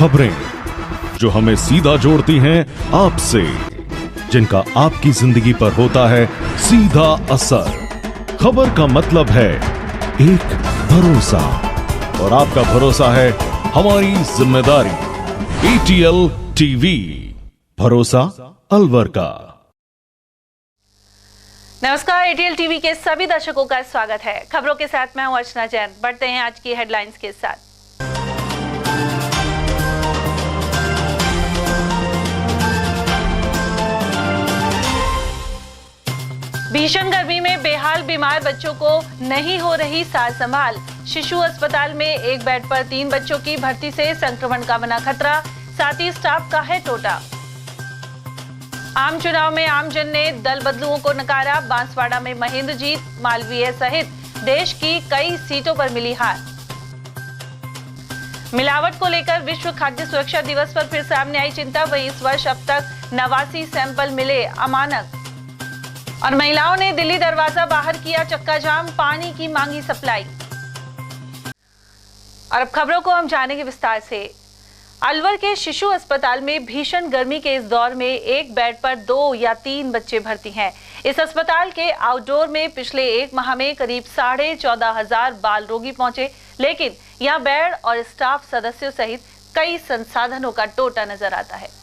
खबरें जो हमें सीधा जोड़ती हैं आपसे, जिनका आपकी जिंदगी पर होता है सीधा असर। खबर का मतलब है एक भरोसा, और आपका भरोसा है हमारी जिम्मेदारी। ATL टीवी, भरोसा अलवर का। नमस्कार, ATL टीवी के सभी दर्शकों का स्वागत है। खबरों के साथ मैं हूं अर्चना जैन। बढ़ते हैं आज की हेडलाइंस के साथ। भीषण गर्मी में बेहाल बीमार बच्चों को नहीं हो रही सार संभाल। शिशु अस्पताल में एक बेड पर 3 बच्चों की भर्ती से संक्रमण का बना खतरा, साथ ही स्टाफ का है टोटा। आम चुनाव में आमजन ने दल बदलुओं को नकारा। बांसवाड़ा में महेंद्र जीत, मालवीय सहित देश की कई सीटों पर मिली हार। मिलावट को लेकर विश्व खाद्य सुरक्षा दिवस पर फिर सामने आई चिंता। वहीं इस वर्ष अब तक 89 सैंपल मिले अमानक। और महिलाओं ने दिल्ली दरवाजा बाहर किया चक्का जाम, पानी की मांगी सप्लाई। और अब खबरों को हम जानेंगे विस्तार से। अलवर के शिशु अस्पताल में भीषण गर्मी के इस दौर में एक बेड पर 2 या 3 बच्चे भर्ती हैं। इस अस्पताल के आउटडोर में पिछले 1 माह में करीब 14,500 बाल रोगी पहुंचे, लेकिन यहां बेड और स्टाफ सदस्यों सहित कई संसाधनों का टोटा नजर आता है।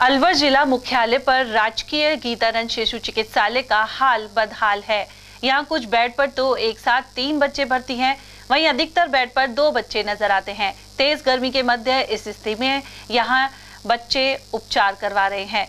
अलवर जिला मुख्यालय पर राजकीय गीतानंद शिशु चिकित्सालय का हाल बदहाल है। यहाँ कुछ बेड पर तो एक साथ 3 बच्चे भर्ती हैं, वहीं अधिकतर बेड पर 2 बच्चे नजर आते हैं। तेज गर्मी के मध्य इस स्थिति में यहाँ बच्चे उपचार करवा रहे हैं।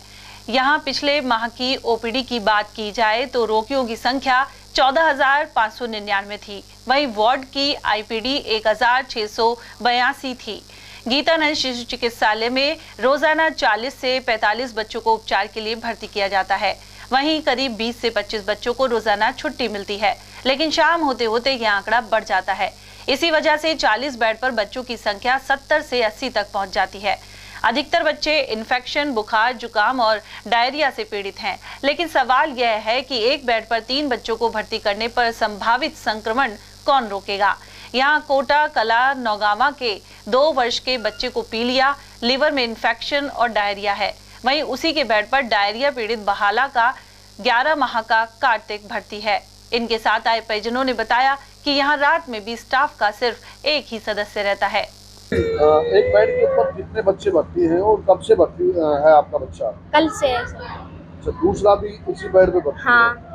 यहाँ पिछले माह की OPD की बात की जाए तो रोगियों की संख्या 14,599 थी, वहीं वार्ड की IPD 1,682 थी। गीतानंद शिशु चिकित्सालय में रोजाना 40 से 45 बच्चों को उपचार के लिए भर्ती किया जाता है। वहीं करीब 20 से 25 बच्चों को रोजाना छुट्टी मिलती है, लेकिन शाम होते होते यह आंकड़ा बढ़ जाता है। इसी वजह से 40 बेड पर बच्चों की संख्या 70 से 80 तक पहुंच जाती है। अधिकतर बच्चे इन्फेक्शन, बुखार, जुकाम और डायरिया से पीड़ित हैं। लेकिन सवाल यह है कि एक बेड पर 3 बच्चों को भर्ती करने पर संभावित संक्रमण कौन रोकेगा। यहाँ कोटा कला नौगावा के 2 वर्ष के बच्चे को पीलिया, लिवर में इन्फेक्शन और डायरिया है। वहीं उसी के बेड पर डायरिया पीड़ित बहाला का 11 माह का कार्तिक भर्ती है। इनके साथ आए परिजनों ने बताया कि यहाँ रात में भी स्टाफ का सिर्फ एक ही सदस्य रहता है। एक बेड के ऊपर कितने बच्चे भर्ती हैं और कब से भर्ती है आपका बच्चा? कल से। अच्छा, दूसरा भी इसी बेड पे भर्ती? हाँ।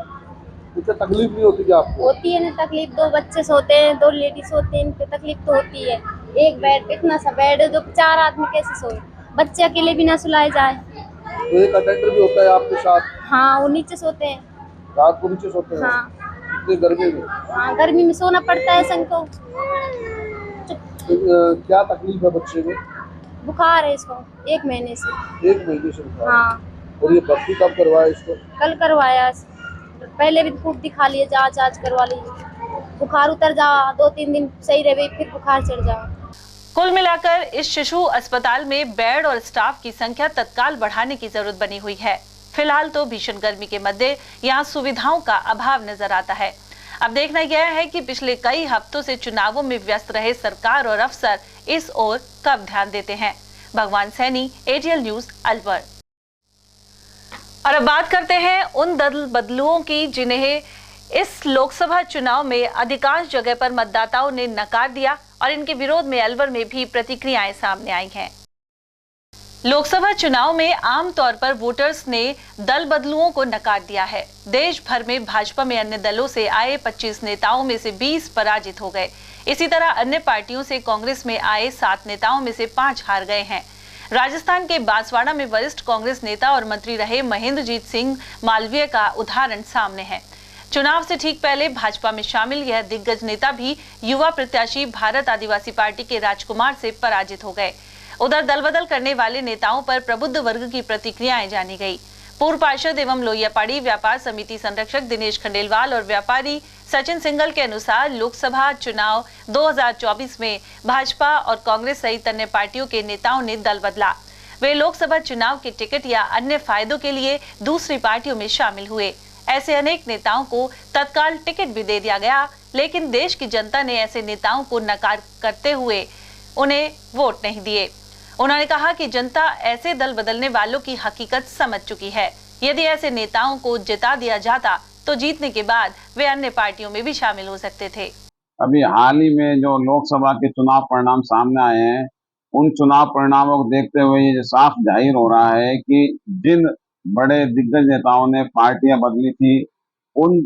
तो तकलीफ नहीं होती क्या आपको? होती है ना तकलीफ, 2 बच्चे सोते हैं, 2 लेडीज सोते हैं, इन पे तकलीफ तो होती है। एक बेड, इतना सा बेड है जो 4 आदमी कैसे सोए, बच्चे अकेले भी ना सुलाए जाए। तो एक अटेंडर भी होता है आपके साथ? हाँ, वो नीचे सोते हैं। रात को नीचे सोते हैं? हाँ। इतनी गर्मी में? हाँ, गर्मी में सोना पड़ता है संग को। तो क्या तकलीफ है बच्चे में? बुखार है इसको 1 महीने से। 1 महीने से बुखार? हाँ। और ये भर्ती कब करवाया इसको? कल करवाया। पहले भी खूब दिखा लिए, जांच करवा ली, बुखार उतर जा, 2-3 दिन सही रहे, फिर बुखार चढ़ जा। कुल मिलाकर इस शिशु अस्पताल में बेड और स्टाफ की संख्या तत्काल बढ़ाने की जरूरत बनी हुई है। फिलहाल तो भीषण गर्मी के मध्य यहाँ सुविधाओं का अभाव नजर आता है। अब देखना यह है कि पिछले कई हफ्तों से चुनावों में व्यस्त रहे सरकार और अफसर इस ओर कब ध्यान देते हैं। भगवान सैनी, ATL न्यूज, अलवर। और अब बात करते हैं उन दल बदलुओं की जिन्हें इस लोकसभा चुनाव में अधिकांश जगह पर मतदाताओं ने नकार दिया और इनके विरोध में अलवर में भी प्रतिक्रियाएं सामने आई हैं। लोकसभा चुनाव में आमतौर पर वोटर्स ने दल बदलुओं को नकार दिया है। देश भर में भाजपा में अन्य दलों से आए 25 नेताओं में से 20 पराजित हो गए। इसी तरह अन्य पार्टियों से कांग्रेस में आए 7 नेताओं में से 5 हार गए हैं। राजस्थान के बांसवाड़ा में वरिष्ठ कांग्रेस नेता और मंत्री रहे महेंद्र जीत सिंह मालवीय का उदाहरण सामने है। चुनाव से ठीक पहले भाजपा में शामिल यह दिग्गज नेता भी युवा प्रत्याशी भारत आदिवासी पार्टी के राजकुमार से पराजित हो गए। उधर दल बदल करने वाले नेताओं पर प्रबुद्ध वर्ग की प्रतिक्रियाएं जानी गई। पूर्व पार्षद एवं लोहियापाड़ी व्यापार समिति संरक्षक दिनेश खंडेलवाल और व्यापारी सचिन सिंघल के अनुसार लोकसभा चुनाव 2024 में भाजपा और कांग्रेस सहित अन्य पार्टियों के नेताओं ने दल बदला। वे लोकसभा चुनाव के टिकट या अन्य फायदों के लिए दूसरी पार्टियों में शामिल हुए। ऐसे अनेक नेताओं को तत्काल टिकट भी दे दिया गया, लेकिन देश की जनता ने ऐसे नेताओं को नकार करते हुए उन्हें वोट नहीं दिए। उन्होंने कहा कि जनता ऐसे दल बदलने वालों की हकीकत समझ चुकी है। यदि ऐसे नेताओं को जिता दिया जाता तो जीतने के बाद वे अन्य पार्टियों में भी शामिल हो सकते थे। अभी हाल ही में जो लोकसभा के चुनाव परिणाम सामने आए हैं, उन चुनाव परिणामों को देखते हुए ये साफ जाहिर हो रहा है कि जिन बड़े दिग्गज नेताओं ने पार्टियां बदली थी, उन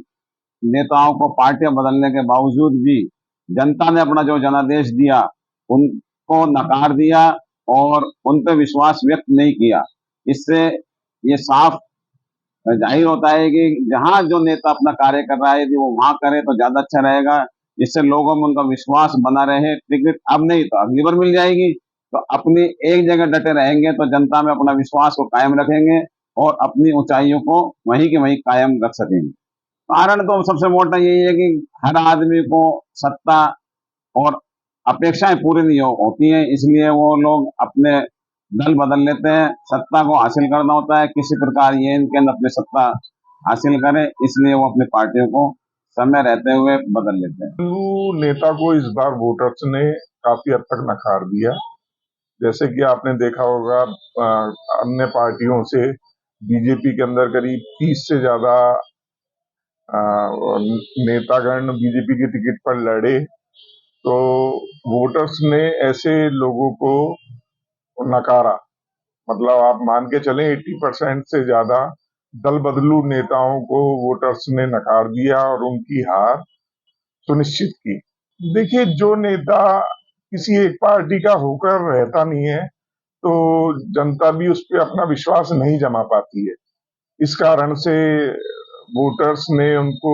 नेताओं को पार्टियां बदलने के बावजूद भी जनता ने अपना जो जनादेश दिया उनको नकार दिया और उन पर विश्वास व्यक्त नहीं किया। इससे ये साफ जाहिर होता है कि जहां जो नेता अपना कार्य कर रहा है यदि वो वहां करे तो ज्यादा अच्छा रहेगा। इससे लोगों में उनका विश्वास बना रहे। टिकट अब नहीं तो अगली बार मिल जाएगी, तो अपनी एक जगह डटे रहेंगे तो जनता में अपना विश्वास को कायम रखेंगे और अपनी ऊंचाइयों को वहीं के वहीं कायम रख सकेंगे। कारण तो सबसे मोटा यही है कि हर आदमी को सत्ता और अपेक्षाएं पूरी नहीं होती हैं, इसलिए वो लोग अपने दल बदल लेते हैं। सत्ता को हासिल करना होता है, किसी प्रकार ये इनके अंदर अपनी सत्ता हासिल करें, इसलिए वो अपनी पार्टियों को समय रहते हुए बदल लेते हैं। नेता को इस बार वोटर्स ने काफी हद तक नकार दिया। जैसे कि आपने देखा होगा अन्य पार्टियों से बीजेपी के अंदर करीब 30 से ज्यादा नेतागण बीजेपी की टिकट पर लड़े, तो वोटर्स ने ऐसे लोगों को नकारा। मतलब आप मान के चलें 80% से ज्यादा दल बदलू नेताओं को वोटर्स ने नकार दिया और उनकी हार सुनिश्चित की। देखिए, जो नेता किसी एक पार्टी का होकर रहता नहीं है तो जनता भी उस पर अपना विश्वास नहीं जमा पाती है। इस कारण से वोटर्स ने उनको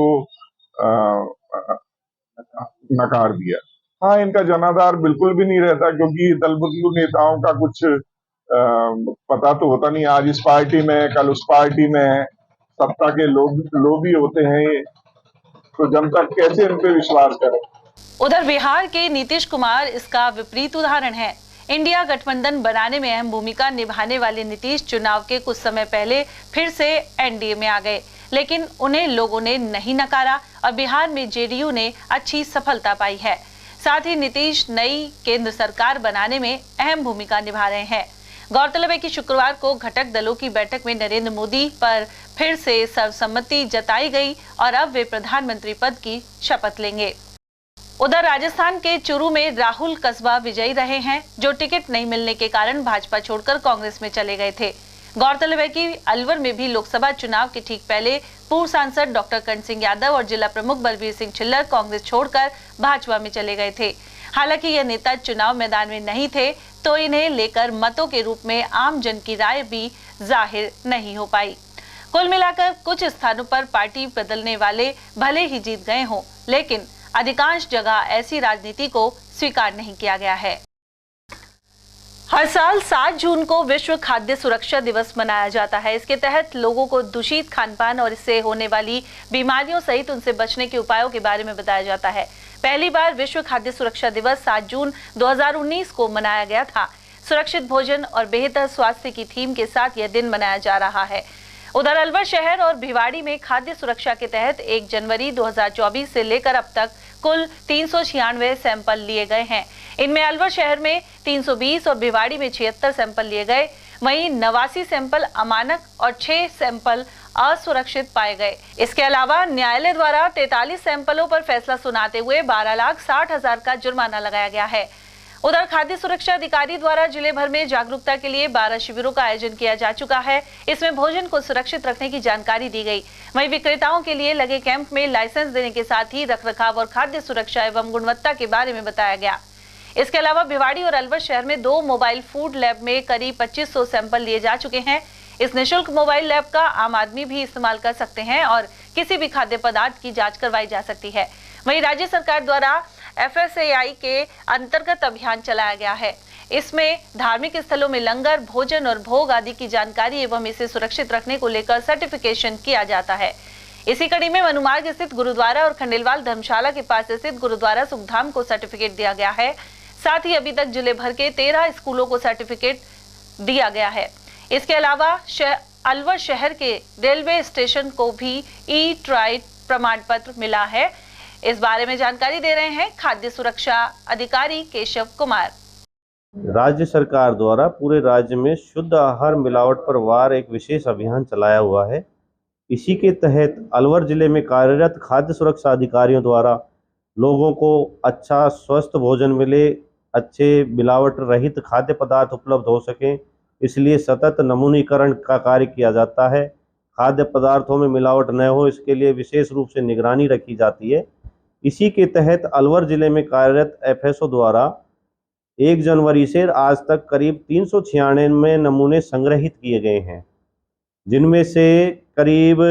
नकार दिया। हाँ, इनका जनाधार बिल्कुल भी नहीं रहता, क्योंकि दल बदलू नेताओं का कुछ पता तो होता नहीं, आज इस पार्टी में कल उस पार्टी में, सत्ता के लोभी होते हैं, तो जनता कैसे इन पे विश्वास करे। उधर बिहार के नीतीश कुमार इसका विपरीत उदाहरण है। इंडिया गठबंधन बनाने में अहम भूमिका निभाने वाले नीतीश चुनाव के कुछ समय पहले फिर से एनडीए में आ गए, लेकिन उन्हें लोगों ने नहीं नकारा और बिहार में जेडीयू ने अच्छी सफलता पाई है। साथ ही नीतीश नई केंद्र सरकार बनाने में अहम भूमिका निभा रहे हैं। गौरतलब है कि शुक्रवार को घटक दलों की बैठक में नरेंद्र मोदी पर फिर से सर्वसम्मति जताई गई और अब वे प्रधानमंत्री पद की शपथ लेंगे। उधर राजस्थान के चुरू में राहुल कस्बा विजयी रहे हैं, जो टिकट नहीं मिलने के कारण भाजपा छोड़कर कांग्रेस में चले गए थे। गौरतलब है कि अलवर में भी लोकसभा चुनाव के ठीक पहले पूर्व सांसद डॉक्टर कर्ण सिंह यादव और जिला प्रमुख बलबीर सिंह छिल्लर कांग्रेस छोड़कर भाजपा में चले गए थे। हालांकि ये नेता चुनाव मैदान में नहीं थे, तो इन्हें लेकर मतों के रूप में आम जन की राय भी जाहिर नहीं हो पाई। कुल मिलाकर कुछ स्थानों पर पार्टी बदलने वाले भले ही जीत गए हों, लेकिन अधिकांश जगह ऐसी राजनीति को स्वीकार नहीं किया गया है। हर साल 7 जून को विश्व खाद्य सुरक्षा दिवस मनाया जाता है। इसके तहत लोगों को दूषित खानपान और इससे होने वाली बीमारियों सहित उनसे बचने के उपायों के बारे में बताया जाता है। पहली बार विश्व खाद्य सुरक्षा दिवस 7 जून 2019 को मनाया गया था। सुरक्षित भोजन और बेहतर स्वास्थ्य की थीम के साथ यह दिन मनाया जा रहा है। उधर अलवर शहर और भिवाड़ी में खाद्य सुरक्षा के तहत 1 जनवरी 2024 से लेकर अब तक कुल 396 सैंपल लिए गए हैं। इनमें अलवर शहर में 320 और भिवाड़ी में 76 सैंपल लिए गए। वहीं 89 सैंपल अमानक और 6 सैंपल असुरक्षित पाए गए। इसके अलावा न्यायालय द्वारा 43 सैंपलों पर फैसला सुनाते हुए 12,60,000 का जुर्माना लगाया गया है। उधर खाद्य सुरक्षा अधिकारी द्वारा जिले भर में जागरूकता के लिए 12 शिविरों का आयोजन किया जा चुका है। इसमें भोजन को सुरक्षित रखने की जानकारी दी गई। वहीं विक्रेताओं के लिए लगे कैंप में लाइसेंस देने के साथ ही रखरखाव और खाद्य सुरक्षा एवं गुणवत्ता के बारे में बताया गया। इसके अलावा भिवाड़ी और अलवर शहर में 2 मोबाइल फूड लैब में करीब 2500 सैंपल लिए जा चुके हैं। इस निःशुल्क मोबाइल लैब का आम आदमी भी इस्तेमाल कर सकते हैं और किसी भी खाद्य पदार्थ की जांच करवाई जा सकती है। वहीं राज्य सरकार द्वारा FSAI के अंतर्गत अभियान चलाया गया है। इसमें धार्मिक स्थलों में लंगर, भोजन और भोग आदि की जानकारी एवं इसे सुरक्षित रखने को लेकर सर्टिफिकेशन किया जाता है। इसी कड़ी में मनुमार्ग स्थित गुरुद्वारा और खंडेलवाल धर्मशाला के पास स्थित गुरुद्वारा सुखधाम को सर्टिफिकेट दिया गया है। साथ ही अभी तक जिले भर के 13 स्कूलों को सर्टिफिकेट दिया गया है। इसके अलावा अलवर शहर के रेलवे स्टेशन को भी ई-ट्राइड प्रमाण पत्र मिला है। इस बारे में जानकारी दे रहे हैं खाद्य सुरक्षा अधिकारी केशव कुमार। राज्य सरकार द्वारा पूरे राज्य में शुद्ध आहार मिलावट पर वार एक विशेष अभियान चलाया हुआ है। इसी के तहत अलवर जिले में कार्यरत खाद्य सुरक्षा अधिकारियों द्वारा लोगों को अच्छा स्वस्थ भोजन मिले, अच्छे मिलावट रहित खाद्य पदार्थ उपलब्ध हो सकें, इसलिए सतत नमूनीकरण का कार्य किया जाता है। खाद्य पदार्थों में मिलावट न हो, इसके लिए विशेष रूप से निगरानी रखी जाती है। इसी के तहत अलवर जिले में कार्यरत एफएसओ द्वारा 1 जनवरी से आज तक करीब 396 नमूने संग्रहित किए गए हैं, जिनमें से करीब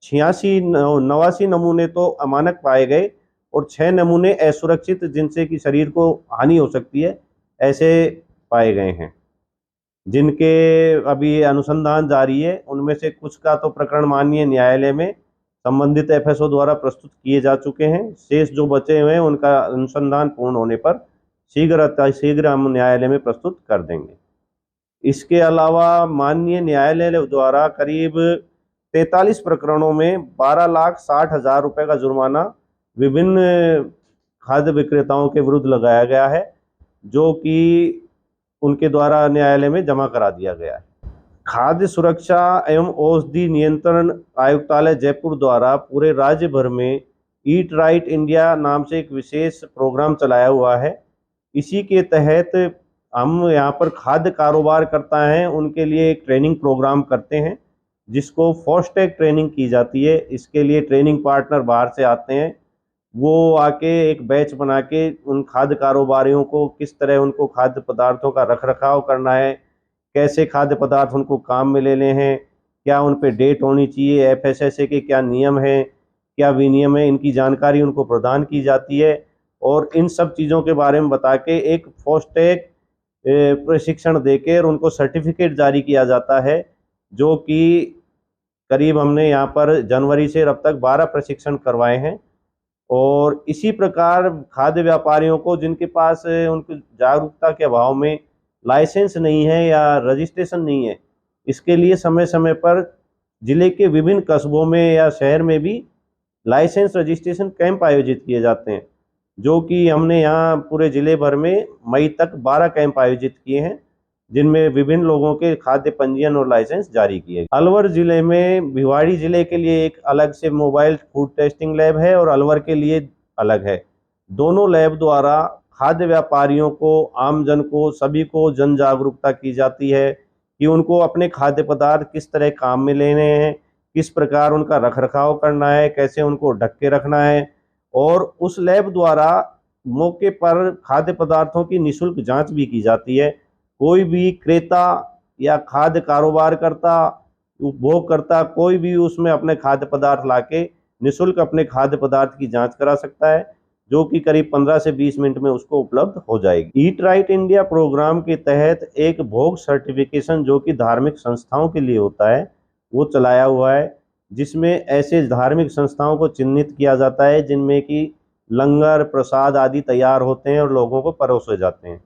89 नमूने तो अमानक पाए गए और 6 नमूने असुरक्षित, जिनसे कि शरीर को हानि हो सकती है, ऐसे पाए गए हैं, जिनके अभी अनुसंधान जारी है। उनमें से कुछ का तो प्रकरण माननीय न्यायालय में संबंधित एफएसओ द्वारा प्रस्तुत किए जा चुके हैं। शेष जो बचे हुए हैं उनका अनुसंधान पूर्ण होने पर शीघ्र हम न्यायालय में प्रस्तुत कर देंगे। इसके अलावा माननीय न्यायालय द्वारा करीब 43 प्रकरणों में 12,60,000 रुपये का जुर्माना विभिन्न खाद्य विक्रेताओं के विरुद्ध लगाया गया है, जो कि उनके द्वारा न्यायालय में जमा करा दिया गया है। खाद्य सुरक्षा एवं औषधि नियंत्रण आयुक्तालय जयपुर द्वारा पूरे राज्य भर में ईट राइट इंडिया नाम से एक विशेष प्रोग्राम चलाया हुआ है। इसी के तहत हम यहाँ पर खाद्य कारोबार करता है उनके लिए एक ट्रेनिंग प्रोग्राम करते हैं, जिसको फास्टैग ट्रेनिंग की जाती है। इसके लिए ट्रेनिंग पार्टनर बाहर से आते हैं, वो आके एक बैच बना के उन खाद्य कारोबारियों को किस तरह उनको खाद्य पदार्थों का रखरखाव करना है, कैसे खाद्य पदार्थ उनको काम में लेने हैं, क्या उन पे डेट होनी चाहिए, FSSAI के क्या नियम हैं, क्या विनियम है, इनकी जानकारी उनको प्रदान की जाती है। और इन सब चीज़ों के बारे में बता के एक फास्टैग प्रशिक्षण देकर उनको सर्टिफिकेट जारी किया जाता है, जो कि करीब हमने यहाँ पर जनवरी से अब तक 12 प्रशिक्षण करवाए हैं। और इसी प्रकार खाद्य व्यापारियों को जिनके पास उनकी जागरूकता के अभाव में लाइसेंस नहीं है या रजिस्ट्रेशन नहीं है, इसके लिए समय समय पर जिले के विभिन्न कस्बों में या शहर में भी लाइसेंस रजिस्ट्रेशन कैंप आयोजित किए जाते हैं, जो कि हमने यहाँ पूरे जिले भर में मई तक 12 कैंप आयोजित किए हैं, जिनमें विभिन्न लोगों के खाद्य पंजीयन और लाइसेंस जारी किए। अलवर जिले में भिवाड़ी जिले के लिए एक अलग से मोबाइल फूड टेस्टिंग लैब है और अलवर के लिए अलग है। दोनों लैब द्वारा खाद्य व्यापारियों को, आमजन को, सभी को जन जागरूकता की जाती है कि उनको अपने खाद्य पदार्थ किस तरह काम में लेने हैं, किस प्रकार उनका रखरखाव करना है, कैसे उनको ढक के रखना है। और उस लैब द्वारा मौके पर खाद्य पदार्थों की निःशुल्क जांच भी की जाती है। कोई भी क्रेता या खाद्य कारोबार करता, उपभोग करता, कोई भी उसमें अपने खाद्य पदार्थ लाके निःशुल्क अपने खाद्य पदार्थ की जांच करा सकता है, जो कि करीब 15 से 20 मिनट में उसको उपलब्ध हो जाएगी। ईट राइट इंडिया प्रोग्राम के तहत एक भोग सर्टिफिकेशन, जो कि धार्मिक संस्थाओं के लिए होता है, वो चलाया हुआ है, जिसमें ऐसे धार्मिक संस्थाओं को चिन्हित किया जाता है जिनमें कि लंगर प्रसाद आदि तैयार होते हैं और लोगों को परोसे जाते हैं।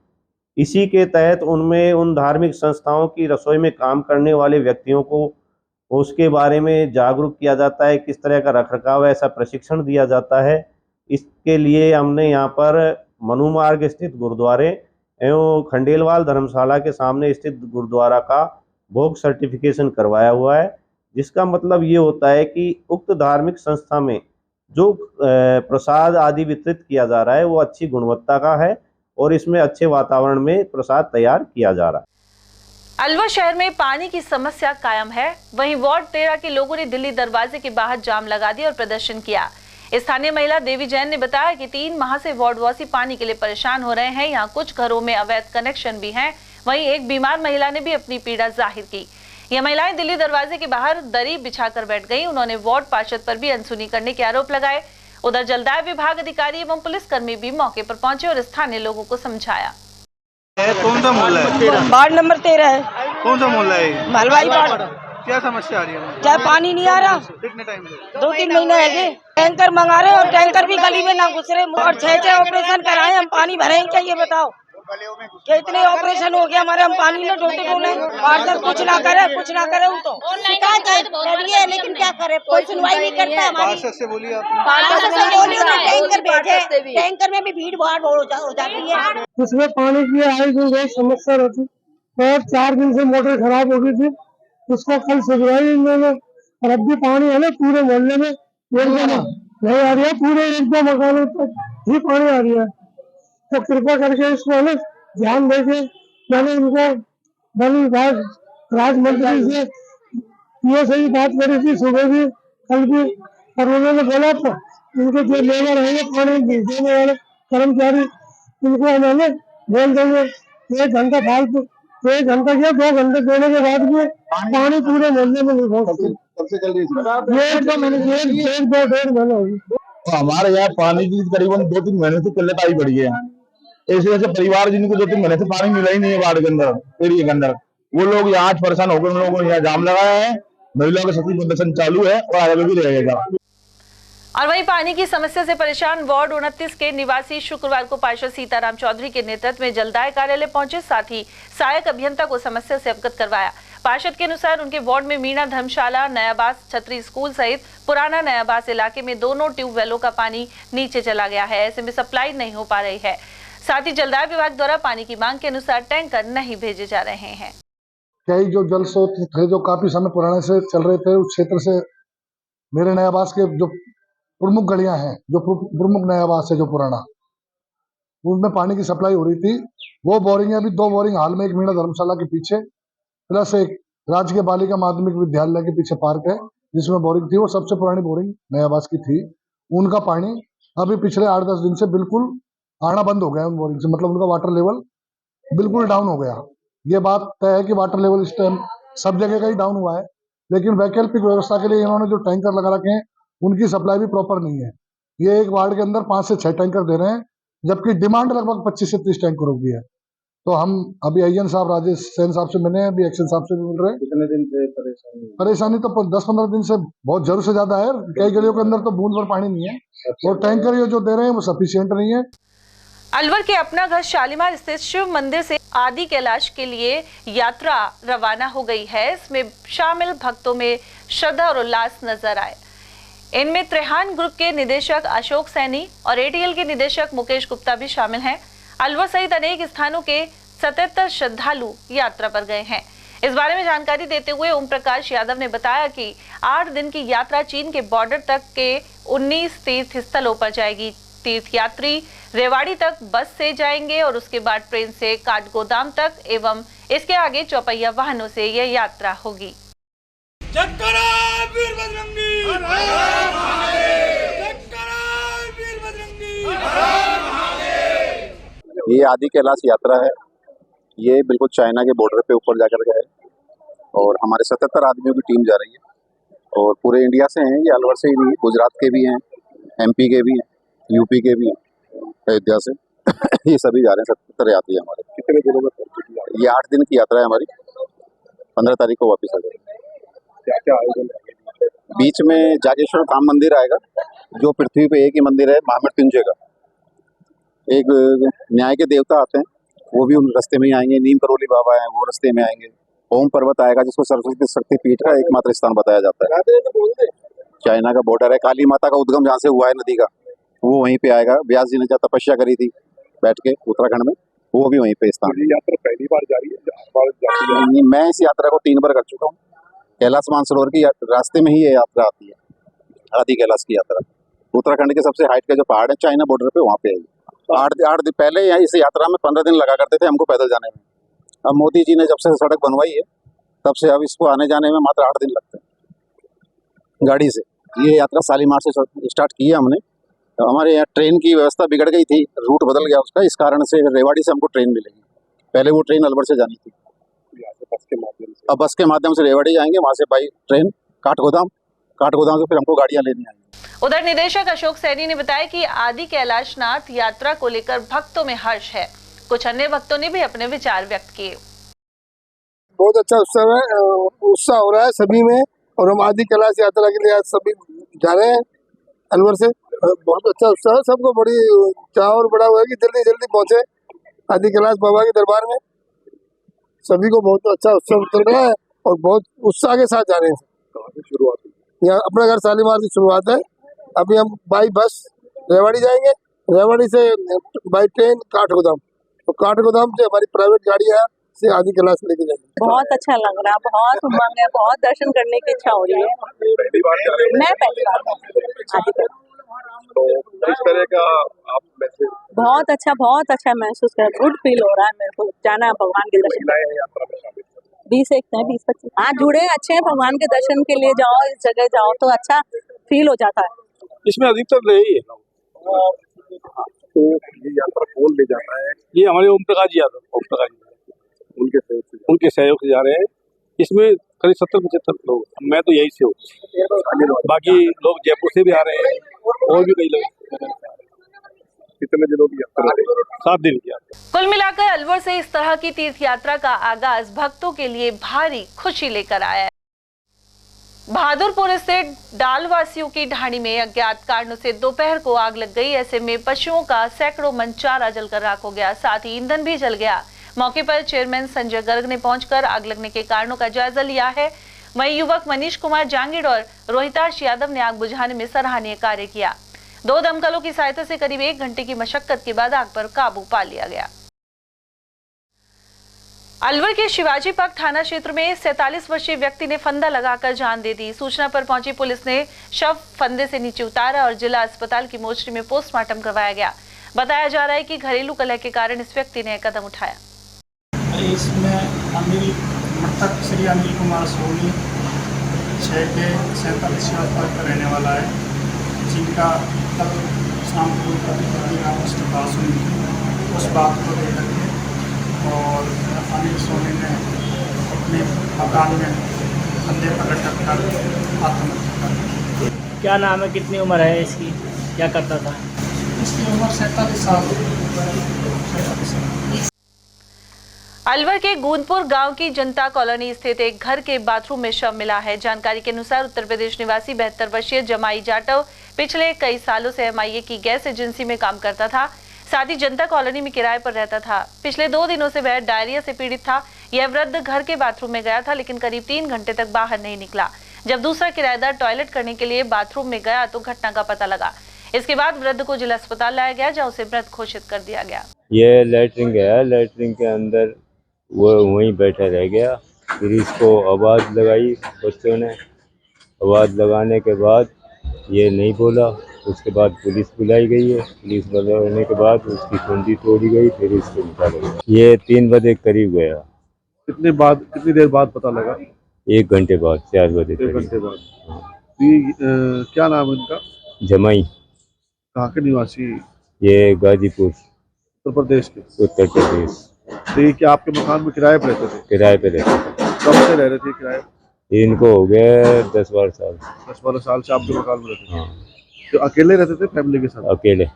इसी के तहत उनमें उन धार्मिक संस्थाओं की रसोई में काम करने वाले व्यक्तियों को उसके बारे में जागरूक किया जाता है, किस तरह का रखरखाव है, ऐसा प्रशिक्षण दिया जाता है। इसके लिए हमने यहाँ पर मनु मार्ग स्थित गुरुद्वारे एवं खंडेलवाल धर्मशाला के सामने स्थित गुरुद्वारा का भोग सर्टिफिकेशन करवाया हुआ है, जिसका मतलब ये होता है कि उक्त धार्मिक संस्था में जो प्रसाद आदि वितरित किया जा रहा है वो अच्छी गुणवत्ता का है और इसमें अच्छे वातावरण में प्रसाद तैयार किया जा रहा है। अलवर शहर में पानी की समस्या कायम है। वहीं वार्ड 13 के लोगों ने दिल्ली दरवाजे के बाहर जाम लगा दिया और प्रदर्शन किया। स्थानीय महिला देवी जैन ने बताया कि 3 माह से वार्डवासी पानी के लिए परेशान हो रहे हैं। यहाँ कुछ घरों में अवैध कनेक्शन भी हैं। वहीं एक बीमार महिला ने भी अपनी पीड़ा जाहिर की। यह महिलाएं दिल्ली दरवाजे के बाहर दरी बिछाकर बैठ गईं। उन्होंने वार्ड पार्षद पर भी अनसुनी करने के आरोप लगाए। उधर जलदाय विभाग अधिकारी एवं पुलिसकर्मी भी मौके पर पहुंचे और स्थानीय लोगों को समझाया। कौन सा मोहल्ला है? वार्ड नंबर 13 है। कौन सा मोहल्ला है? मालवाई वार्ड। क्या समस्या आ रही है? क्या पानी नहीं आ रहा? कितने टाइम से? 2-3 महीने है। टैंकर मंगा रहे और टैंकर भी गली में ना घुस रहे और 6 ऑपरेशन कराए, हम पानी भरेंगे क्या ये बताओ? कि इतने ऑपरेशन हो गया हमारे, हम पानी में ढोते ढोने, पार्षद कुछ ना करे वो तो शिकायत करिए, लेकिन क्या करे, कोई सुनवाई नहीं करता हमारी। पार्षद से बोलिए आप। पार्षद से बोलिए, उन्हें टैंकर भेजे, टैंकर में भी भीड़ भाड़ हो जाती है। उसमें पानी की आई जो बहुत समस्या रहती और 4 दिन से मोटर खराब हो गई थी, उसको कल सुधराई इन्होंने। और अब भी पानी है ना पूरे मोहल्ले में एकदम नहीं आ रही है, पूरे 1-2 मकानों तक ही पानी आ रही है। तो कृपा करके इसको है ना ध्यान देके, मैंने इनको वन विभाग राज्य मंत्री से ये सही बात करी थी सुबह भी कल भी, और उन्होंने बोला था इनके जो लेबर है पानी देने वाले कर्मचारी, इनको उन्होंने बोल देंगे 1 घंटा फालतू, 1 घंटा क्या 2 घंटे देने के बाद भी पानी पूरे मोहल्ले में नहीं पहुँचती। डेढ़ महीने होगी। हमारे यहाँ पानी की करीबन 2-3 महीने से किल्लत आई पड़ी है। ऐसे ऐसे परिवार जिनको 2-3 महीने से पानी मिला ही नहीं है वार्ड के अंदर, एरिया के अंदर, वो लोग यहाँ आज परेशान होकर उन लोगों ने यहाँ जाम लगाया है। महिलाओं का सख्ती प्रदर्शन चालू है और आगे भी रहेगा। और वहीं पानी की समस्या से परेशान वार्ड 29 के निवासी शुक्रवार को पार्षद सीताराम चौधरी के नेतृत्व में जलदाय कार्यालय पहुंचे, साथ ही सहायक अभियंता को समस्या से अवगत करवाया। पार्षद के अनुसार उनके वार्ड में मीणा धर्मशाला, नयाबास छतरी स्कूल सहित पुराना नयाबास इलाके में दोनों ट्यूबवेलों का पानी नीचे चला गया है, ऐसे में सप्लाई नहीं हो पा रही है। साथ ही जलदाय विभाग द्वारा पानी की मांग के अनुसार टैंकर नहीं भेजे जा रहे हैं। कई जो जल स्रोत थे जो काफी समय पुराने से चल रहे थे, उस क्षेत्र से मेरे नयाबास के जो प्रमुख गलियां हैं, जो प्रमुख नयाबास है जो पुराना, उनमें पानी की सप्लाई हो रही थी। वो बोरिंग अभी 2 बोरिंग हाल में, एक मीणा धर्मशाला के पीछे प्लस एक राजकीय बालिका माध्यमिक विद्यालय के पीछे पार्क है जिसमें बोरिंग थी, वो सबसे पुरानी बोरिंग नयाबास की थी। उनका पानी अभी पिछले 8-10 दिन से बिल्कुल आना बंद हो गया उन बोरिंग से, मतलब उनका वाटर लेवल बिल्कुल डाउन हो गया। ये बात तय है कि वाटर लेवल इस टाइम सब जगह का ही डाउन हुआ है, लेकिन वैकल्पिक व्यवस्था के लिए इन्होंने जो टैंकर लगा रखे हैं उनकी सप्लाई भी प्रॉपर नहीं है। ये एक वार्ड के अंदर 5 से 6 टैंकर दे रहे हैं, जबकि डिमांड लगभग 25 से 30 टैंकरों की है। तो हम अभी आईएन साहब राजेश सेन साहब से मिले हैं, अभी एक्शन साहब से भी मिल रहे हैं। कितने दिन से परेशानी तो 10-15 दिन से बहुत जरूर से ज्यादा है। कई गलियों के अंदर तो बूंद भर पानी नहीं है और टैंकर ये जो दे रहे हैं वो सफिशिएंट नहीं है। अलवर के अपना घर शालीमार स्थित शिव मंदिर से आदि कैलाश के लिए यात्रा रवाना हो गई है। इसमें शामिल भक्तों में श्रद्धा और उल्लास नजर आए। इनमें त्रेहान ग्रुप के निदेशक अशोक सैनी और एटीएल के निदेशक मुकेश गुप्ता भी शामिल हैं। अलवर सहित अनेक स्थानों के 77 श्रद्धालु यात्रा पर गए हैं। इस बारे में जानकारी देते हुए ओम प्रकाश यादव ने बताया कि 8 दिन की यात्रा चीन के बॉर्डर तक के 19 तीर्थ स्थलों पर जाएगी। तीर्थ यात्री रेवाड़ी तक बस से जाएंगे और उसके बाद ट्रेन से काठगोदाम तक एवं इसके आगे चौपहिया वाहनों से यह यात्रा होगी। ये आदि कैलाश यात्रा है, ये बिल्कुल चाइना के बॉर्डर पे ऊपर जाकर गए और हमारे 77 आदमियों की टीम जा रही है और पूरे इंडिया से हैं। ये अलवर से ही नहीं, गुजरात के भी हैं, एमपी के भी हैं, यूपी के भी हैं, अयोध्या से ये सभी जा रहे हैं। 77 यात्री हमारे। कितने दिनों में? ये 8 दिन की यात्रा है हमारी। 15 तारीख को वापस आ जाएंगे। क्या क्या आयोजन? बीच में जागेश्वर धाम मंदिर आएगा जो पृथ्वी पे एक ही मंदिर है महामृत्युंजय का। एक न्याय के देवता आते हैं, वो भी उन रास्ते में ही आएंगे। नीम करोली बाबा है, वो रास्ते में आएंगे। ओम पर्वत आएगा जिसको सरस्वती शक्ति पीठ का एकमात्र स्थान बताया जाता है। चाइना का बॉर्डर है। काली माता का उद्गम जहाँ से हुआ है नदी का, वो वहीं पे आएगा। व्यास जी ने जहाँ तपस्या करी थी बैठ के उत्तराखंड में, वो भी वहीं पे स्थान। यात्रा पहली बार जा रही है? मैं इस यात्रा को 3 बार कर चुका हूँ। कैलाश मानसरोवर की रास्ते में ही ये यात्रा आती है, आदि कैलाश की यात्रा। उत्तराखंड के सबसे हाइट का जो पहाड़ है चाइना बॉर्डर पे, वहाँ पे है। 8 दिन पहले यहाँ इस यात्रा में 15 दिन लगा करते थे हमको पैदल जाने में। अब मोदी जी ने जब से सड़क बनवाई है तब से अब इसको आने जाने में मात्र 8 दिन लगते हैं गाड़ी से। ये यात्रा शालीमार से स्टार्ट की है हमने। हमारे यहाँ ट्रेन की व्यवस्था बिगड़ गई थी, रूट बदल गया उसका, इस कारण से रेवाड़ी से हमको ट्रेन मिलेगी। पहले वो ट्रेन अलवर से जानी थी, अब बस के माध्यम से रेवाड़ी जाएंगे, वहाँ से बाई ट्रेन काठगोदाम से फिर हमको गाड़ियाँ लेनी आएंगी। उधर निदेशक अशोक सैनी ने बताया कि आदि कैलाशनाथ यात्रा को लेकर भक्तों में हर्ष है। कुछ अन्य भक्तों ने भी अपने विचार व्यक्त किए। बहुत अच्छा उत्साह हो रहा है सभी में, और हम आदि कैलाश यात्रा के लिए आज सभी जा रहे हैं अलवर से। बहुत अच्छा उत्साह है, सबको बड़ी चाह और बड़ा हुआ है कि जल्दी जल्दी पहुंचे। आदि कैलाश बाबा के दरबार में सभी को बहुत अच्छा उत्सव चल रहा है और बहुत उत्साह के साथ जा रहे हैं। शुरुआत यहाँ अपना घर शालीमार की शुरुआत है। अभी हम बाई बस रेवाड़ी जाएंगे, रेवाड़ी से बाई ट्रेन काठगोदाम, तो काठगोदाम से हमारी प्राइवेट गाड़ियाँ से आदि कैलाश लेके जाएंगे। बहुत अच्छा लग रहा है, बहुत उमंग है, बहुत दर्शन करने की इच्छा हो रही है। मैं पहली बार आदि कैलाश। तो किस तरह का आप मैसेज? बहुत अच्छा महसूस कर, गुड फील हो रहा है मेरे को। जाना है भगवान के दर्शन। यात्रा में शामिल 20-25 हाँ जुड़े अच्छे हैं। भगवान के दर्शन के लिए जाओ, इस जगह जाओ तो अच्छा फील हो जाता है। इसमें अधिकतर रही है। तो ये यात्रा कौन ले जाता है? ये हमारे ओम प्रकाश जी यादव, उनके सहयोग से जा रहे हैं। इसमें करीब 70-75 लोग, मैं तो यही से हूँ, बाकी लोग जयपुर से भी आ रहे हैं और भी कई लोग। कितने दिनों की यात्रा? 7 दिन की यात्रा। कुल मिलाकर अलवर से इस तरह की तीर्थ यात्रा का आगाज भक्तों के लिए भारी खुशी लेकर आया है। बहादुरपुर स्थित डालवासियों की ढाणी में अज्ञात कारणों से दोपहर को आग लग गई। ऐसे में पशुओं का सैकड़ों मन चारा जलकर राख हो गया, साथ ही ईंधन भी जल गया। मौके पर चेयरमैन संजय गर्ग ने पहुंचकर आग लगने के कारणों का जायजा लिया है। वहीं युवक मनीष कुमार जांगीड़ और रोहिताश यादव ने आग बुझाने में सराहनीय कार्य किया। 2 दमकलों की सहायता से करीब 1 घंटे की मशक्कत के बाद आग पर काबू पा लिया गया। अलवर के शिवाजी पार्क थाना क्षेत्र में 47 वर्षीय व्यक्ति ने फंदा लगाकर जान दे दी। सूचना पर पहुंची पुलिस ने शव फंदे से नीचे उतारा और जिला अस्पताल की मोर्चरी में पोस्टमार्टम करवाया गया। बताया जा रहा है कि घरेलू कलह के कारण इस व्यक्ति ने कदम उठाया। इसमें मृतक श्री अनिल कुमार सोनी 6 के 47 पार्क का रहने वाला है, जिनका कल शाम को आपस में बात हुई थी। उस बात को लेकर के और अनिल सोनी ने अपने मकान में कंधे पर लटक कर आत्महत्या कर ली। क्या नाम है, कितनी उम्र है इसकी, क्या करता था? इसकी उम्र 47 साल। अलवर के गूंदपुर गांव की जनता कॉलोनी स्थित एक घर के बाथरूम में शव मिला है। जानकारी के अनुसार उत्तर प्रदेश निवासी 72 वर्षीय जमाई जाटव पिछले कई सालों से MIA की गैस एजेंसी में काम करता था, साथ ही जनता कॉलोनी में किराए पर रहता था। पिछले 2 दिनों से वह डायरिया से पीड़ित था। यह वृद्ध घर के बाथरूम में गया था, लेकिन करीब 3 घंटे तक बाहर नहीं निकला। जब दूसरा किराएदार टॉयलेट करने के लिए बाथरूम में गया तो घटना का पता लगा। इसके बाद वृद्ध को जिला अस्पताल लाया गया, जहां उसे मृत घोषित कर दिया गया। ये लैट्रिन है, लैट्रिन के अंदर वो वहीं बैठा रह गया। फिर इसको आवाज़ लगाई बच्चों ने, आवाज़ लगाने के बाद ये नहीं बोला। उसके बाद पुलिस बुलाई गई है, पुलिस बुलाने के बाद उसकी कुंडी तोड़ी गई, फिर इसको निकाला गया। ये 3 बजे करीब गया। कितनी देर बाद पता लगा? 1 घंटे बाद, 4 बजे। 1 घंटे बाद। क्या नाम है इनका? जमाई। कहाँ के निवासी? ये गाजीपुर, उत्तर प्रदेश के। उत्तर प्रदेश। तो ये क्या आपके मकान में किराए पे रहते थे? किराए पे रहते थे। कब से रह रहे थे किराए? इनको हो गया 10-12 साल। 10-12 साल से आपके मकान में रहते थे? हाँ। तो अकेले रहते थे फैमिली के साथ? अकेले।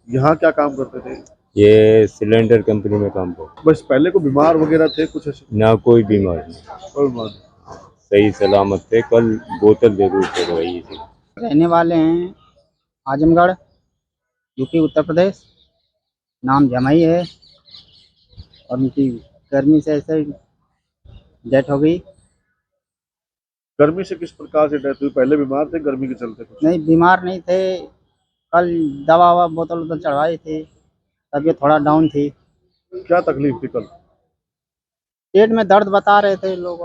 यहाँ क्या काम करते थे? ये सिलेंडर कंपनी में काम करते। बस पहले को बीमार वगैरह थे कुछ ऐसे? ना, कोई बीमार नहीं, कोई बीमार नहीं, सही सलामत थे। कल बोतल जरूर चढ़वाई थी। रहने वाले हैं आजमगढ़, यूपी उत्तर प्रदेश। नाम जमाई है और उनकी गर्मी से ऐसे डेथ हो गई। गर्मी से किस प्रकार से डेथ हुई? पहले बीमार थे गर्मी के चलते? नहीं, बीमार नहीं थे। कल दवा बोतल चढ़वाई थी, तबीयत थोड़ा डाउन थी। क्या तकलीफ थी कल? पेट में दर्द बता रहे थे लोग।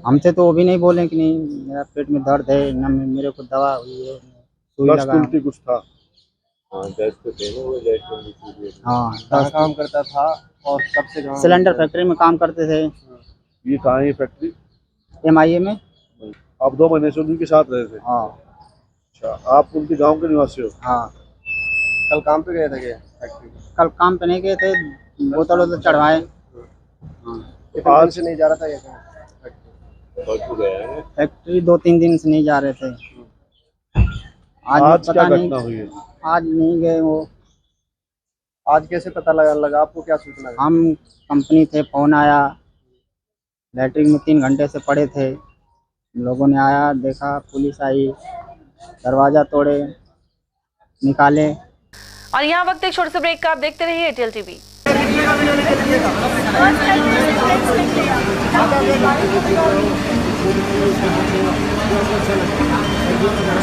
हमसे तो वो भी नहीं बोले कि नहीं मेरा पेट में दर्द है, न मेरे को दवा हुई है, सुई लगा। कुछ था? हाँ, 10 तो थे ना वो। हाँ, 10 काम करता था और कब से? सिलेंडर फैक्ट्री में काम करते थे। ये कहाँ है फैक्ट्री? MIA में। आप 2 महीने से उन्हीं के साथ रहे थे? हाँ। अच्छा, आप उनके गांव के निवासी हो? हाँ। कल काम पे गए थे क्या फैक्ट्री? कल काम पे नहीं गए थे, बोतल चढ़वाए। आज से नहीं जा रहा था ये फैक्ट्री 2-3 दिन से नहीं जा रहे थे। आज क्या घटना हुई है? आज नहीं गए वो। आज कैसे पता लगा आपको? क्या सूचना? हम कंपनी थे, फोन आया। लैट्रिन में 3 घंटे से पड़े थे। लोगों ने आया, देखा, पुलिस आई, दरवाज़ा तोड़े, निकाले। और यहाँ वक्त एक छोटे से ब्रेक का, आप देखते रहिए एयरटेल टीवी।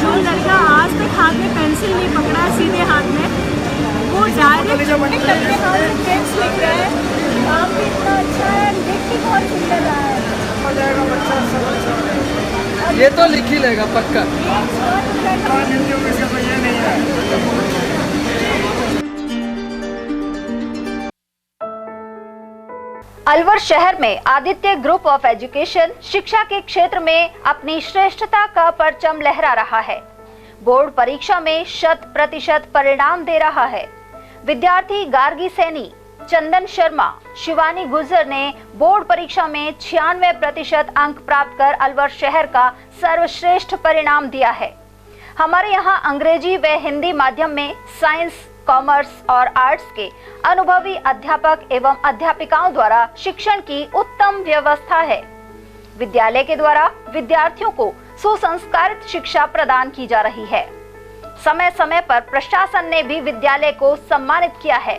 जो लड़का आज तक हाथ में पेंसिल नहीं पकड़ा सीधे हाथ में, वो डायरेक्ट अपने हाथ में पेंस लिख रहा है। काम भी इतना अच्छा है, देख के बहुत सुंदर रहा है। हो जाएगा बच्चा, सब अच्छा। ये तो लिख ही लेगा पक्का। ये नहीं है। अलवर शहर में आदित्य ग्रुप ऑफ एजुकेशन शिक्षा के क्षेत्र में अपनी श्रेष्ठता का परचम लहरा रहा है। बोर्ड परीक्षा में 100% परिणाम दे रहा है। विद्यार्थी गार्गी सैनी, चंदन शर्मा, शिवानी गुर्जर ने बोर्ड परीक्षा में 96% अंक प्राप्त कर अलवर शहर का सर्वश्रेष्ठ परिणाम दिया है। हमारे यहाँ अंग्रेजी व हिंदी माध्यम में साइंस, कॉमर्स और आर्ट्स के अनुभवी अध्यापक एवं अध्यापिकाओं द्वारा शिक्षण की उत्तम व्यवस्था है। विद्यालय के द्वारा विद्यार्थियों को सुसंस्कारित शिक्षा प्रदान की जा रही है। समय समय पर प्रशासन ने भी विद्यालय को सम्मानित किया है।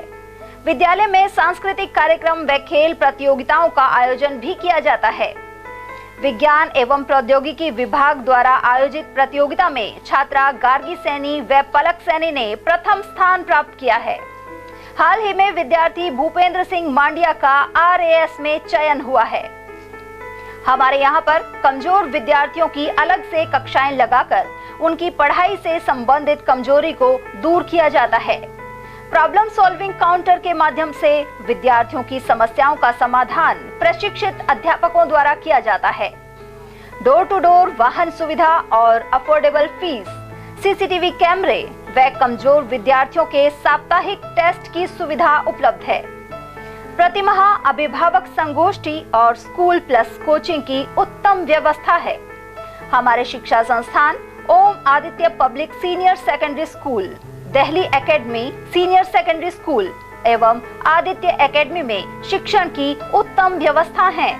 विद्यालय में सांस्कृतिक कार्यक्रम व खेल प्रतियोगिताओं का आयोजन भी किया जाता है। विज्ञान एवं प्रौद्योगिकी विभाग द्वारा आयोजित प्रतियोगिता में छात्रा गार्गी सैनी व पलक सैनी ने प्रथम स्थान प्राप्त किया है। हाल ही में विद्यार्थी भूपेंद्र सिंह मांडिया का RAS में चयन हुआ है। हमारे यहाँ पर कमजोर विद्यार्थियों की अलग से कक्षाएं लगाकर उनकी पढ़ाई से संबंधित कमजोरी को दूर किया जाता है। प्रॉब्लम सॉल्विंग काउंटर के माध्यम से विद्यार्थियों की समस्याओं का समाधान प्रशिक्षित अध्यापकों द्वारा किया जाता है। डोर टू डोर वाहन सुविधा और अफोर्डेबल फीस, CCTV कैमरे व कमजोर विद्यार्थियों के साप्ताहिक टेस्ट की सुविधा उपलब्ध है। प्रतिमाह अभिभावक संगोष्ठी और स्कूल प्लस कोचिंग की उत्तम व्यवस्था है। हमारे शिक्षा संस्थान Om Aditya public senior secondary school, Delhi academy senior secondary school एवं आदित्य एकेडमी में शिक्षण की उत्तम व्यवस्था है।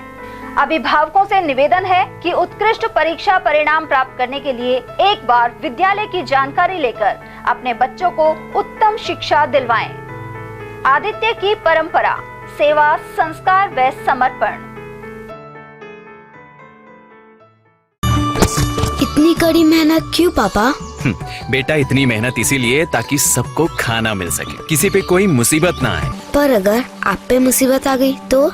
अभिभावकों से निवेदन है कि उत्कृष्ट परीक्षा परिणाम प्राप्त करने के लिए एक बार विद्यालय की जानकारी लेकर अपने बच्चों को उत्तम शिक्षा दिलवाएं। आदित्य की परंपरा, सेवा, संस्कार व समर्पण। इतनी कड़ी मेहनत क्यों पापा? बेटा, इतनी मेहनत इसीलिए ताकि सबको खाना मिल सके, किसी पे कोई मुसीबत ना आए। पर अगर आप पे मुसीबत आ गई तो?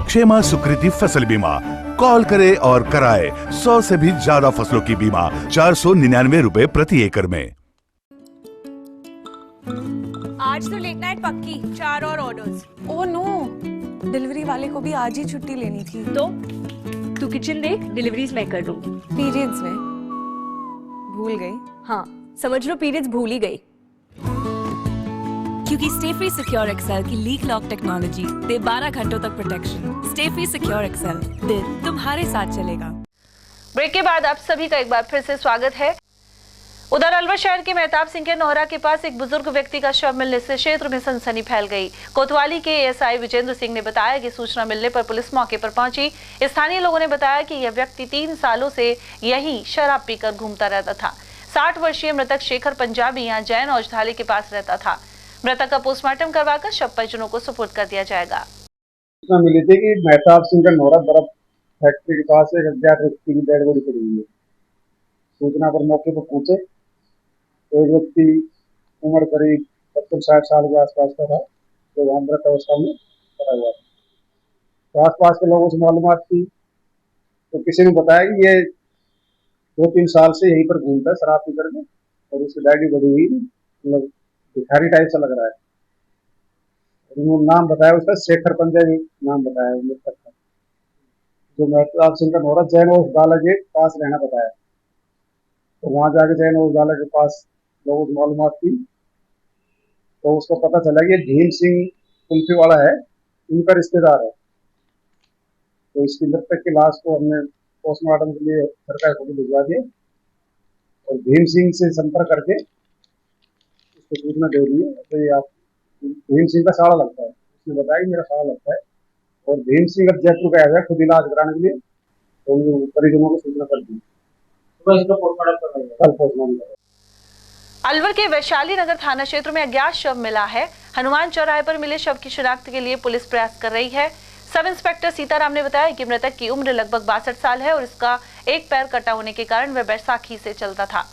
क्षेमा सुकृति फसल बीमा, कॉल करे और कराए 100 से भी ज्यादा फसलों की बीमा 499 रुपए प्रति एकड़ में। आज तो लेट नाइट पक्की, 4 और ऑर्डर्स। ओह नो, डिलीवरी वाले को भी आज ही छुट्टी लेनी थी। तो तू किचन देख, डिलीवरीज मैं कर दूंगी। पीरियड्स में भूल गई। हाँ, समझ लो पीरियड्स भूल ही गई। क्योंकि स्टे फ्री सिक्योर एक्सेल की लीक लॉक टेक्नोलॉजी दे 12 घंटों तक protection. Stayfree secure XL, दिल तुम्हारे साथ चलेगा। ब्रेक के बाद आप सभी का एक बार फिर से स्वागत है। उधर अलवर शहर के मेहताब सिंह के नोहरा के पास एक बुजुर्ग व्यक्ति का शव मिलने से क्षेत्र में सनसनी फैल गई। कोतवाली के ASI विजेंद्र सिंह ने बताया कि सूचना मिलने पर पुलिस मौके पर पहुंची। स्थानीय लोगों ने बताया कि यह व्यक्ति 3 सालों से यहीं शराब पीकर घूमता रहता था। 60 वर्षीय मृतक शेखर पंजाबी यहाँ जैन औषधालय के पास रहता था। मृतक का पोस्टमार्टम करवाकर शव परिजनों को सुपुर्द कर दिया जाएगा। सूचना मिली थी कि मेहताब सिंह का नोहरा बर्फ फैक्ट्री के पास एक अज्ञात व्यक्ति की डेड बॉडी पड़ी हुई है। सूचना पर मौके पर पहुंचे। एक व्यक्ति उम्र करीब 70-60 साल के आसपास का था, जो वहां मृत अवस्था में पड़ा हुआ था। तो आसपास के लोगों से मालूमात की तो किसी ने बताया कि ये 2-3 साल से यहीं पर घूमता है शराब पी करके, और उसकी दाढ़ी बड़ी हुई, मतलब भिखारी टाइप सा लग रहा है। उन्होंने नाम बताया उसका, शेखर पंजाबी नाम बताया मृतक का, जो मेहताब सिंह का नोहरा जैन औषधालय के पास रहना बताया। तो वहां जाके जैन औषधालय के पास लोगों से मालूमात की तो उसको पता चला कि भीम सिंह कुल्फी वाला है, उनका रिश्तेदार है। तो इसकी मृतक की लाश को हमने पोस्टमार्टम के लिए सरकार को भिजवा दिए और भीम सिंह से संपर्क करके उसको सूचना दे दी है। तो ये आप भीम सिंह का साला लगता है, उसने बताया कि मेरा साला लगता है, और भीम सिंह अब जयपुर गया है खुद इलाज कराने के लिए, तो उन परिजनों को सूचना कर दी। कल पोस्टमार्टम अलवर के वैशाली नगर थाना क्षेत्र में अज्ञात शव मिला है। हनुमान चौराहे पर मिले शव की शिनाख्त के लिए पुलिस प्रयास कर रही है। सब इंस्पेक्टर सीताराम ने बताया कि मृतक की उम्र लगभग 62 साल है और इसका एक पैर कटा होने के कारण वह बैसाखी से चलता था।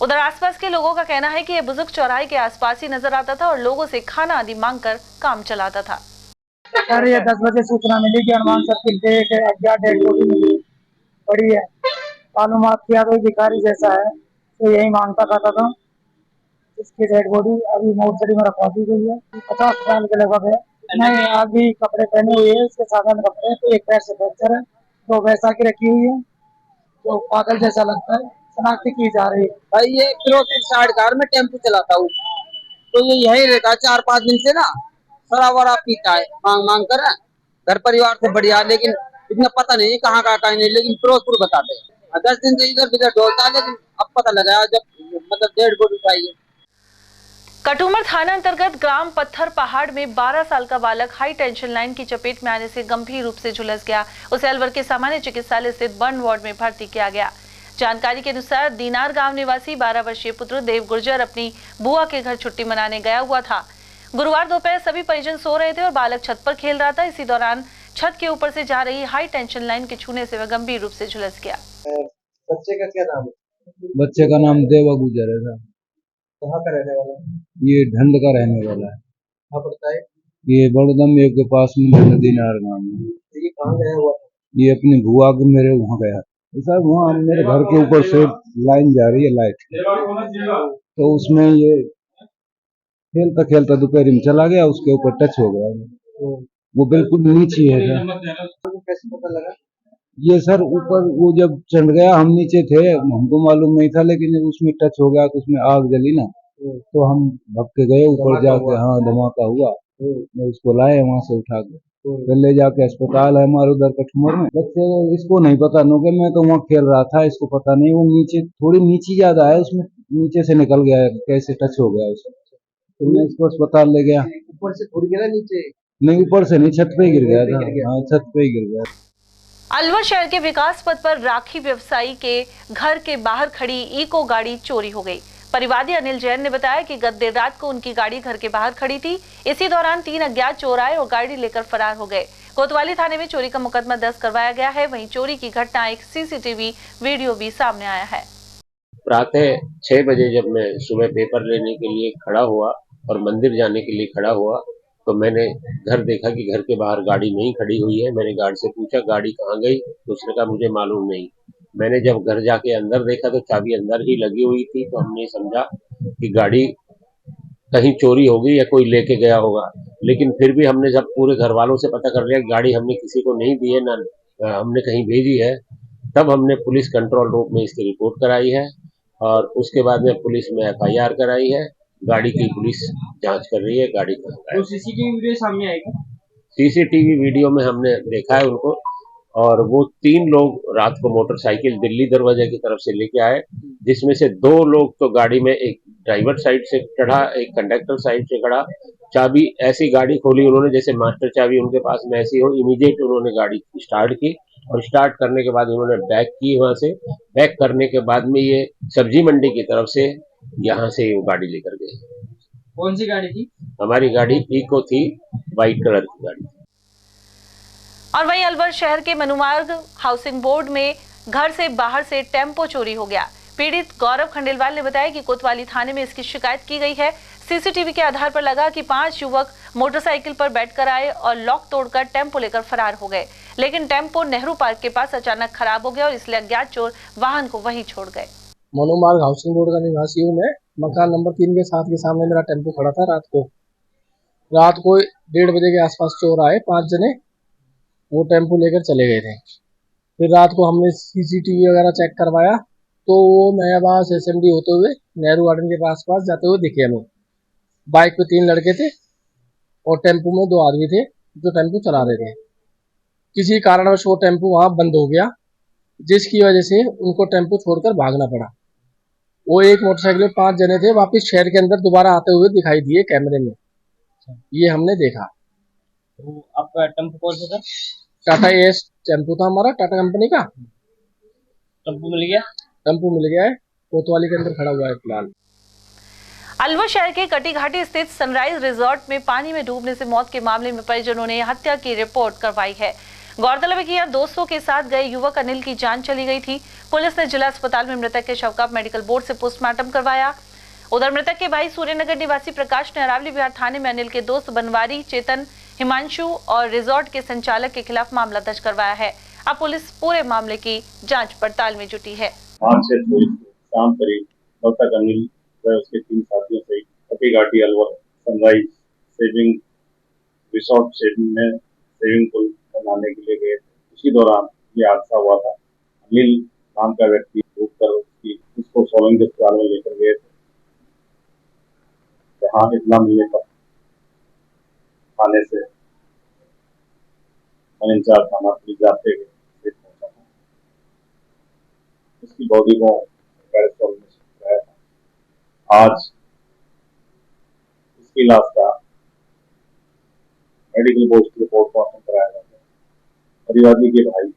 उधर आसपास के लोगों का कहना है कि यह बुजुर्ग चौराहे के आसपास ही नजर आता था और लोगों से खाना आदि मांगकर काम चलाता था। सर ये 10 बजे सूचना मिली कि हनुमान सर्किल पे एक अज्ञात डेड बॉडी मिली पड़ी है। मालूम किया तो भिखारी जैसा है, तो यही मांगता खाता था। इसकी डेड बॉडी अभी मोर्चरी में रखवा दी गई है। 50 साल के लगभग है। नहीं, अभी कपड़े पहने हुए है, इसके साधारण कपड़े, तो एक पैर से फ्रैक्चर है, तो बैसाखी रखी हुई है, तो पागल जैसा लगता है। शनाख्ती की जा रही है। भाई ये फिरोजपुर साइड कार में टेम्पो चलाता हूँ, तो ये यही रहता है 4-5 दिन से ना, शराब वराब पीता है मांग कर। घर परिवार से बढ़िया, लेकिन इतना पता नहीं कहाँ नहीं, लेकिन फिरोजपुर बताते हैं। 10 दिन से इधर उधर डोलता है, लेकिन अब पता लगा जब मतलब 1.5 बोरी उठाई है। कटुमर थाना अंतर्गत ग्राम पत्थर पहाड़ में 12 साल का बालक हाई टेंशन लाइन की चपेट में आने से गंभीर रूप से झुलस गया। उसे अलवर के सामान्य चिकित्सालय स्थित बर्न वार्ड में भर्ती किया गया। जानकारी के अनुसार दीनार गांव निवासी 12 वर्षीय पुत्र देव गुर्जर अपनी बुआ के घर छुट्टी मनाने गया हुआ था। गुरुवार दोपहर सभी परिजन सो रहे थे और बालक छत पर खेल रहा था। इसी दौरान छत के ऊपर से जा रही हाई टेंशन लाइन के छूने से वह गंभीर रूप से झुलस गया। बच्चे का क्या नाम है? बच्चे का नाम देवा गुजर है। कहाँ का रहने वाला है? ये ढंड का रहने वाला है। कहाँ पड़ता है? ये बड़दम के पास में दीनार गाँव में। ये कहाँ गया हुआ? ये अपनी बुआ के मेरे वहाँ गया। सर वहाँ मेरे घर के ऊपर से लाइन जा रही है, लाइट, तो उसमें ये खेलता खेलता दोपहर में चला गया, उसके ऊपर टच हो गया। वो बिल्कुल नीचे है सर। कैसे पता लगा? ये सर ऊपर वो जब चढ़ गया, हम नीचे थे, हमको मालूम नहीं था, लेकिन उसमें टच हो गया तो उसमें आग जली ना, तो हम भग के गए ऊपर जाके। हाँ, धमाका हुआ। मैं उसको लाए वहां से उठा के, फिर ले जाके अस्पताल है हमारे उधर कठुमर में। बच्चे इसको नहीं पता नो कि मैं तो वहाँ खेल रहा था, इसको पता नहीं। वो नीचे थोड़ी नीचे ज्यादा है, उसमें नीचे से निकल गया, कैसे टच हो गया उसमें, तो मैं इसको अस्पताल ले गया। ऊपर से थोड़ी गिरा नीचे? नहीं, ऊपर से नहीं, छत पे गिर गया था। हाँ, छत पे ही गिर गया। अलवर शहर के विकास पथ पर राखी व्यवसायी के घर के बाहर खड़ी इको गाड़ी चोरी हो गई। परिवादी अनिल जैन ने बताया कि गत देर रात को उनकी गाड़ी घर के बाहर खड़ी थी। इसी दौरान 3 अज्ञात चोर आए और गाड़ी लेकर फरार हो गए। कोतवाली थाने में चोरी का मुकदमा दर्ज करवाया गया है। वहीं चोरी की घटना एक सीसीटीवी वीडियो भी सामने आया है। प्रातः 6 बजे जब मैं सुबह पेपर लेने के लिए खड़ा हुआ और मंदिर जाने के लिए खड़ा हुआ, तो मैंने घर देखा कि घर के बाहर गाड़ी नहीं खड़ी हुई है। मैंने गार्ड से पूछा गाड़ी कहाँ गई, तो उसने कहा मुझे मालूम नहीं। मैंने जब घर जाके अंदर देखा तो चाबी अंदर ही लगी हुई थी, तो हमने समझा कि गाड़ी कहीं चोरी होगी या कोई लेके गया होगा। लेकिन फिर भी हमने जब पूरे घर वालों से पता कर लिया कि गाड़ी हमने किसी को नहीं दी है, ना हमने कहीं भेजी है, तब हमने पुलिस कंट्रोल रूम में इसकी रिपोर्ट कराई है और उसके बाद में पुलिस में FIR कराई है। गाड़ी की पुलिस जांच कर रही है गाड़ी का। तो सीसीटीवी वीडियो सामने आएगी? सीसीटीवी वीडियो में हमने देखा है उनको, और वो 3 लोग रात को मोटरसाइकिल दिल्ली दरवाजे की तरफ से लेके आए, जिसमें से 2 लोग तो गाड़ी में, एक ड्राइवर साइड से चढ़ा, एक कंडक्टर साइड से खड़ा। चाबी ऐसी गाड़ी खोली उन्होंने जैसे मास्टर चाबी उनके पास में ऐसी हो। इमीडिएट उन्होंने गाड़ी स्टार्ट की और स्टार्ट करने के बाद उन्होंने बैक की। वहां से बैक करने के बाद में ये सब्जी मंडी की तरफ से यहाँ से वो गाड़ी लेकर गए। कौन सी गाड़ी थी? हमारी गाड़ी इको थी, व्हाइट कलर की गाड़ी। और वहीं अलवर शहर के मनुमार्ग हाउसिंग बोर्ड में घर से बाहर से टेम्पो चोरी हो गया। पीड़ित गौरव खंडेलवाल ने बताया कि कोतवाली थाने में इसकी शिकायत की गई है। सीसीटीवी के आधार पर लगा कि 5 युवक मोटरसाइकिल पर बैठकर आए और लॉक तोड़कर टेम्पो लेकर फरार हो गए। लेकिन टेम्पो नेहरू पार्क के पास अचानक खराब हो गया और इसलिए अज्ञात चोर वाहन को वहीं छोड़ गए। मनुमार्ग हाउसिंग बोर्ड का निवासी हूँ मैं। मकान नंबर 3 के 7 के सामने मेरा टेम्पो खड़ा था। रात को 1:30 बजे के आसपास चोर आए, 5 जने, वो टेम्पो लेकर चले गए थे। फिर रात को हमने सीसीटीवी वगैरह चेक करवाया तो वो नयाबास SMD होते हुए नेहरू गार्डन के पास जाते हुए दिखे हमें। बाइक पे 3 लड़के थे और टेम्पो में 2 आदमी थे जो टेम्पो चला रहे थे। किसी कारणवश वो टेम्पो वहां बंद हो गया, जिसकी वजह से उनको टेम्पो छोड़कर भागना पड़ा। वो एक मोटरसाइकिल में 5 जने थे, वापस शहर के अंदर दोबारा आते हुए दिखाई दिए कैमरे में, ये हमने देखा। तो आपका टेम्पो कौन सा था? टाटा एस टेम्पो था हमारा, टाटा कंपनी का। टेम्पो मिल गया? टेम्पो मिल गया है, कोतवाली के अंदर खड़ा हुआ है फिलहाल। अलवर शहर के कटी घाटी स्थित सनराइज रिजॉर्ट में पानी में डूबने से मौत के मामले में परिजनों ने हत्या की रिपोर्ट करवाई है। गौरतलब है कि यहां दोस्तों के साथ गए युवक अनिल की जान चली गई थी। पुलिस ने जिला अस्पताल में मृतक के शव का मेडिकल बोर्ड से पोस्टमार्टम करवाया। उधर मृतक के भाई सूर्यनगर निवासी प्रकाश ने अरावली विहार थाने में अनिल के दोस्त बनवारी, चेतन, हिमांशु और रिजॉर्ट के संचालक के खिलाफ मामला दर्ज करवाया है। अब पुलिस पूरे मामले की जांच पड़ताल में जुटी है। शाम करीब मृतक अनिल व उसके 3 साथियों से कटी Ghati Alwar sunrise saving resort में स्विमिंग पूल बनाने के लिए गए। उसी दौरान ये हादसा हुआ था। अनिल नाम का व्यक्ति डूबकर उसको सोलंग अस्पताल में लेकर गए थे। जहाँ इतना मिलने पर थाने से इंचार्ज थाना पुलिस जाते हुए पहुंचा था। उसकी बॉडी को आज इसकी लाश का मेडिकल बोर्ड की रिपोर्ट पोस्टमार्टम कराया जाता है। परिवादी के भाई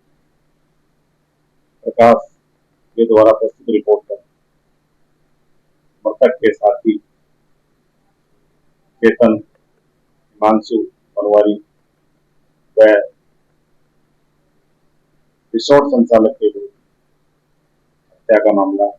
प्रकाश के द्वारा प्रस्तुत रिपोर्ट पर मृतक के साथी चेतन, हिमांशु, बनवारी व रिसोर्ट संचालक के विरुद्ध हत्या का मामला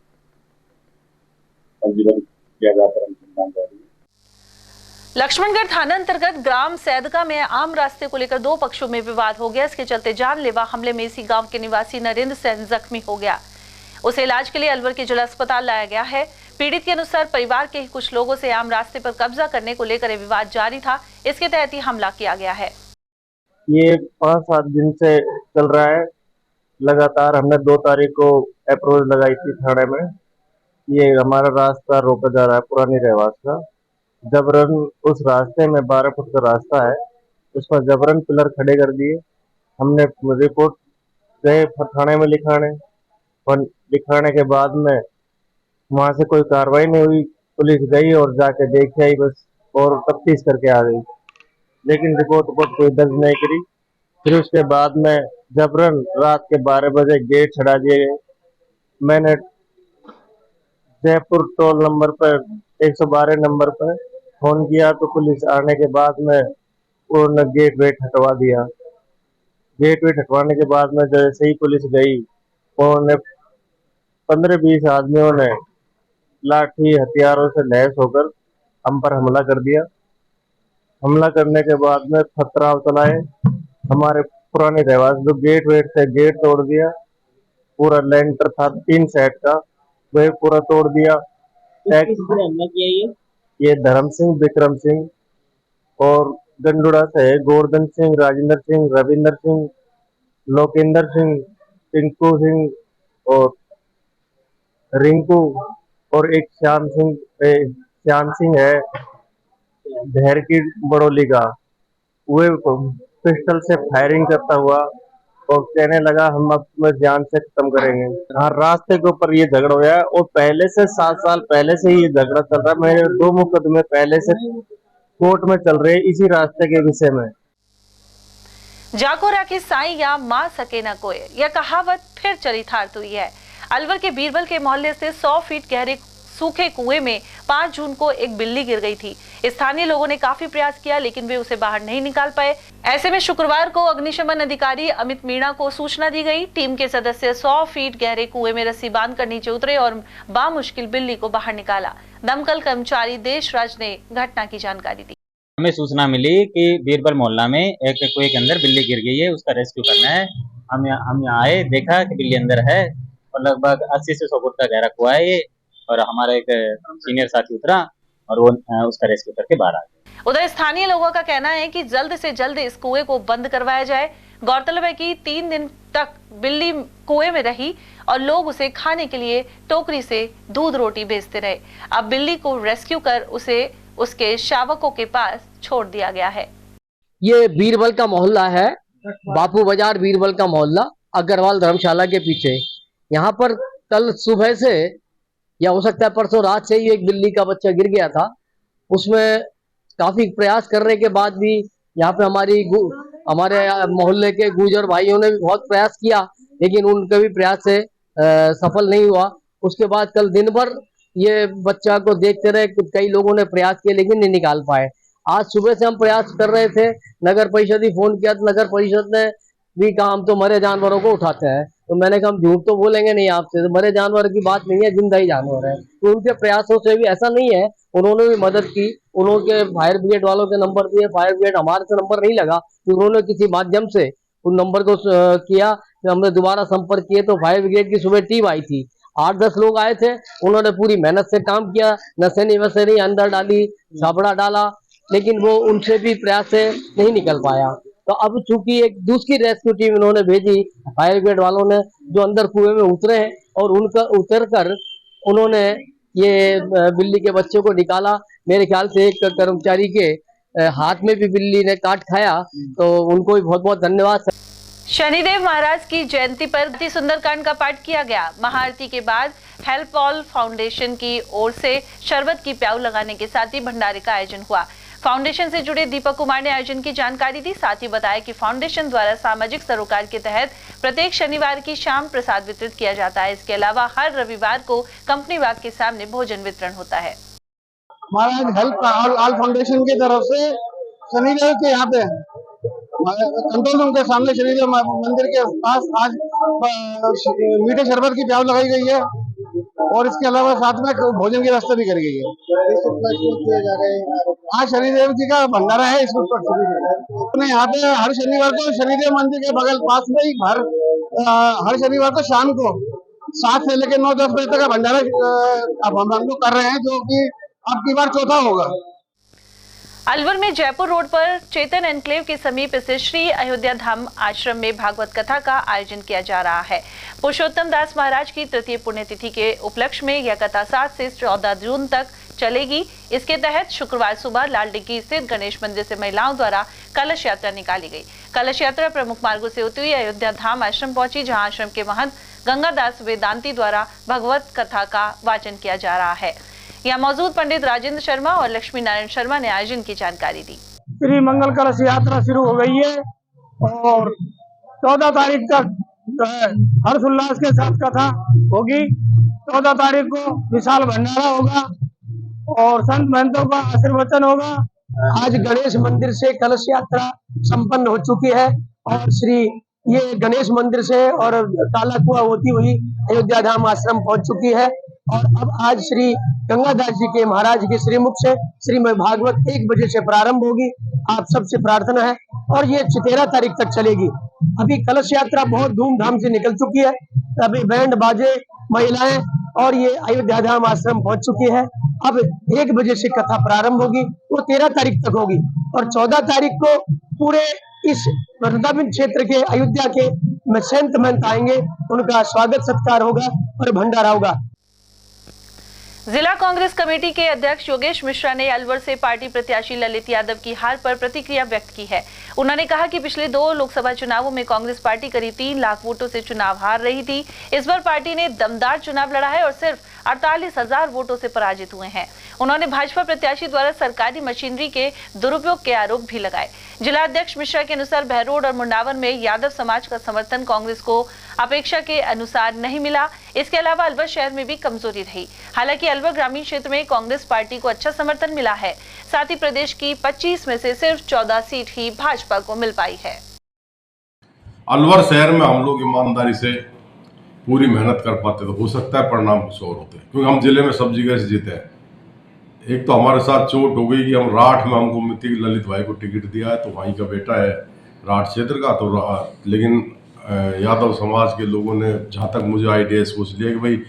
पंजीबद्ध किया जाकर अनुसंधान जारी है। लक्ष्मणगढ़ थाना अंतर्गत ग्राम सैदका में आम रास्ते को लेकर 2 पक्षों में विवाद हो गया। इसके चलते जानलेवा हमले में इसी गांव के निवासी नरेंद्र सेन जख्मी हो गया। उसे इलाज के लिए अलवर के जिला अस्पताल लाया गया है। पीड़ित के अनुसार परिवार के ही कुछ लोगों से आम रास्ते पर कब्जा करने को लेकर विवाद जारी था। इसके तहत ही हमला किया गया है। ये 5-7 दिन से चल रहा है। लगातार हमने 2 तारीख को अप्रोच लगाई थी थाने में। ये हमारा रास्ता रोका जा रहा है पुरानी रहवास का। जबरन उस रास्ते में 12 फुट का रास्ता है, उस पर जबरन पिलर खड़े कर दिए। हमने रिपोर्ट गए थाने में लिखाने, और लिखाने के बाद में वहां से कोई कार्रवाई नहीं हुई। पुलिस गई और जाके देख आई बस, और तफ्तीश करके आ गई, लेकिन रिपोर्ट कोई दर्ज नहीं करी। फिर उसके बाद में जबरन रात के 12 बजे गेट चढ़ा दिए गए। मैंने जयपुर टोल नंबर पर 112 नंबर पर फोन किया तो पुलिस आने के बाद में उन्होंने गेट वेट हटवा दिया। गेट वेट हटवाने के बाद में जैसे ही पुलिस गई, उन्होंने 15-20 आदमियों ने लाठी हथियारों से लैस होकर हम पर हमला कर दिया। हमला करने के बाद में पथराव चलाए। हमारे पुराने रहवास जो गेट वेट से गेट तोड़ दिया। पूरा लेंटर था 3 सेट का, वह पूरा तोड़ दिया। हमला किया ये धर्म सिंह, विक्रम सिंह और गंडुड़ा से गोवर्धन सिंह, राजेंद्र सिंह, रविंदर सिंह, लोकेंद्र सिंह, टिंकू सिंह और रिंकू और एक श्याम सिंह है धैर की बड़ोली का। वे पिस्टल से फायरिंग करता हुआ और कहने लगा हम अब तुम्हें जान से खत्म करेंगे। हाँ, रास्ते के ऊपर ये झगड़ा हुआ है और पहले से 7 साल पहले से ही ये झगड़ा चल रहा है। मेरे 2 मुकदमे पहले से कोर्ट में चल रहे इसी रास्ते के विषय में। जाको राखी साईं या मां सके न कोई, यह कहावत फिर चरितार्थ हुई है। अलवर के बीरबल के मोहल्ले से 100 फीट गहरे सूखे कुएं में 5 जून को एक बिल्ली गिर गई थी। स्थानीय लोगों ने काफी प्रयास किया लेकिन वे उसे बाहर नहीं निकाल पाए। ऐसे में शुक्रवार को अग्निशमन अधिकारी अमित मीणा को सूचना दी गई। टीम के सदस्य 100 फीट गहरे कुएं में रस्सी बांधकर नीचे उतरे और बामुश्किल बिल्ली को बाहर निकाला। दमकल कर्मचारी देशराज ने घटना की जानकारी दी। हमें सूचना मिली कि बीरबल मोहल्ला में एक कुएं के अंदर बिल्ली गिर गई है, उसका रेस्क्यू करना है। हम यहाँ आए, देखा कि बिल्ली अंदर है और लगभग 80 से 100 फुट का गहरा कुआं है ये, और हमारा एक सीनियर साथी उतरा और वो उसका रेस्क्यू करके बाहर आ गया। उधर स्थानीय लोगों का कहना है कि जल्द से जल्द इस कुएं को बंद करवाया जाए। गौरतलब है कि 3 दिन तक बिल्ली कुएं में रही और लोग उसे खाने के लिए टोकरी से दूध रोटी बेचते रहे। अब बिल्ली को रेस्क्यू कर उसे उसके शावकों के पास छोड़ दिया गया है। ये बीरबल का मोहल्ला है, बापू बाजार बीरबल का मोहल्ला, अग्रवाल धर्मशाला के पीछे। यहाँ पर कल सुबह से या हो सकता है परसों रात से ही एक बिल्ली का बच्चा गिर गया था। उसमें काफी प्रयास करने के बाद भी यहाँ पे हमारे मोहल्ले के गुजर भाइयों ने भी बहुत प्रयास किया, लेकिन उनके भी प्रयास से सफल नहीं हुआ। उसके बाद कल दिन भर ये बच्चा को देखते रहे। कई लोगों ने प्रयास किए लेकिन नहीं निकाल पाए। आज सुबह से हम प्रयास कर रहे थे, नगर परिषद ही फोन किया तो नगर परिषद ने भी कहा हम तो मरे जानवरों को उठाते हैं। तो मैंने कहा हम झूठ तो बोलेंगे नहीं आपसे, तो मरे जानवर की बात नहीं है, जिंदा ही जानवर है। तो उनके प्रयासों से भी ऐसा नहीं है, उन्होंने भी मदद की। उन्होंने फायर ब्रिगेड वालों के नंबर दिए, फायर ब्रिगेड हमारे से नंबर नहीं लगा तो उन्होंने किसी माध्यम से उन नंबर को किया। हमने दोबारा संपर्क किए तो फायर ब्रिगेड की सुबह टीम आई थी, 8-10 लोग आए थे। उन्होंने पूरी मेहनत से काम किया, नसेनी वसेनी अंदर डाली, छापड़ा डाला, लेकिन वो उनसे भी प्रयास से नहीं निकल पाया। तो अब चूंकि एक दूसरी रेस्क्यू टीम उन्होंने भेजी फायर ब्रिगेड वालों ने, जो अंदर कुएं में उतरे हैं और उनका उतर कर उन्होंने ये बिल्ली के बच्चे को निकाला। मेरे ख्याल से एक कर्मचारी के हाथ में भी बिल्ली ने काट खाया, तो उनको भी बहुत बहुत धन्यवाद। शनिदेव महाराज की जयंती पर सुंदरकांड का पाठ किया गया। महाआरती के बाद हेल्प ऑल फाउंडेशन की ओर से शरबत की प्याऊ लगाने के साथ ही भंडारे का आयोजन हुआ। फाउंडेशन से जुड़े दीपक कुमार ने आयोजन की जानकारी दी। साथ ही बताया कि फाउंडेशन द्वारा सामाजिक सरोकार के तहत प्रत्येक शनिवार की शाम प्रसाद वितरित किया जाता है। इसके अलावा हर रविवार को कंपनी बाग के सामने भोजन वितरण होता है। महाराज हेल्प ऑल फाउंडेशन की तरफ से शनिदेव के यहाँ पे कंट्रोल रूम के सामने शनिदेव मंदिर के पास आज मीठे शरबत की प्याऊ लगाई गई है और इसके अलावा साथ में भोजन की व्यवस्था भी करी गई है। आज शनिदेव जी का भंडारा है। इस अपने यहाँ पे हर शनिवार को शनिदेव मंदिर के बगल पास में ही हर शनिवार को शाम को 7 से लेकर 9-10 बजे तक का भंडारा अब हम लोग कर रहे हैं, जो कि अब की बार चौथा होगा। अलवर में जयपुर रोड पर चेतन एनक्लेव के समीप स्थित श्री अयोध्या धाम आश्रम में भागवत कथा का आयोजन किया जा रहा है। पुरुषोत्तम दास महाराज की तृतीय पुण्यतिथि के उपलक्ष्य में यह कथा 7 से 14 जून तक चलेगी। इसके तहत शुक्रवार सुबह लालडिग्गी स्थित गणेश मंदिर से महिलाओं द्वारा कलश यात्रा निकाली गई। कलश यात्रा प्रमुख मार्गों से होती हुई अयोध्या धाम आश्रम पहुंची, जहां आश्रम के महंत गंगादास वेदांती द्वारा भगवत कथा का वाचन किया जा रहा है। यहाँ मौजूद पंडित राजेंद्र शर्मा और लक्ष्मी नारायण शर्मा ने आयोजन की जानकारी दी। श्री मंगल कलश यात्रा शुरू हो गई है और 14 तारीख तक जो है हर्षोल्लास के साथ कथा होगी। 14 तारीख को विशाल भंडारा होगा और संत महंतों का आशीर्वचन होगा। आज गणेश मंदिर से कलश यात्रा संपन्न हो चुकी है और ये गणेश मंदिर से और काला कुआ होती हुई अयोध्या धाम आश्रम पहुंच चुकी है और अब आज श्री गंगादास जी के महाराज के श्रीमुख से श्रीमद् भागवत 1 बजे से प्रारंभ होगी। आप सबसे प्रार्थना है और ये 13 तारीख तक चलेगी। अभी कलश यात्रा बहुत धूमधाम से निकल चुकी है। अभी बैंड बाजे, महिलाएं और ये अयोध्या धाम आश्रम पहुंच चुकी है। अब 1 बजे से कथा प्रारंभ होगी, वो 13 तारीख तक होगी और 14 तारीख को पूरे इस वृंदावन क्षेत्र के अयोध्या के संत महंत आएंगे, उनका स्वागत सत्कार होगा और भंडारा होगा। जिला कांग्रेस कमेटी के अध्यक्ष योगेश मिश्रा ने अलवर से पार्टी प्रत्याशी ललित यादव की हार पर प्रतिक्रिया व्यक्त की है। उन्होंने कहा कि पिछले 2 लोकसभा चुनावों में कांग्रेस पार्टी करीब 3 लाख वोटों से चुनाव हार रही थी। इस बार पार्टी ने दमदार चुनाव लड़ा है और सिर्फ 48,000 वोटों से पराजित हुए हैं। उन्होंने भाजपा प्रत्याशी द्वारा सरकारी मशीनरी के दुरुपयोग के आरोप भी लगाए। जिला अध्यक्ष मिश्रा के अनुसार बहरोड और मुंडावन में यादव समाज का समर्थन कांग्रेस को अपेक्षा के अनुसार नहीं मिला। इसके अलावा अलवर शहर में भी कमजोरी रही। हालांकि अलवर ग्रामीण क्षेत्र में कांग्रेस पार्टी को अच्छा समर्थन मिला है। साथ ही प्रदेश की 25 में से सिर्फ 14 सीट ही भाजपा को मिल पाई है। अलवर शहर में हम लोग ईमानदारी से पूरी मेहनत कर पाते तो हो सकता है परिणाम कुछ और होते, क्योंकि हम जिले में सब जगह से जीते हैं। एक तो हमारे साथ चोट हो गई कि हम राठ में हमको मिट्टी ललित भाई को टिकट दिया है, तो वहीं का बेटा है राठ क्षेत्र का, तो लेकिन यादव समाज के लोगों ने जहाँ तक मुझे आइडिया सोच लिया कि भाई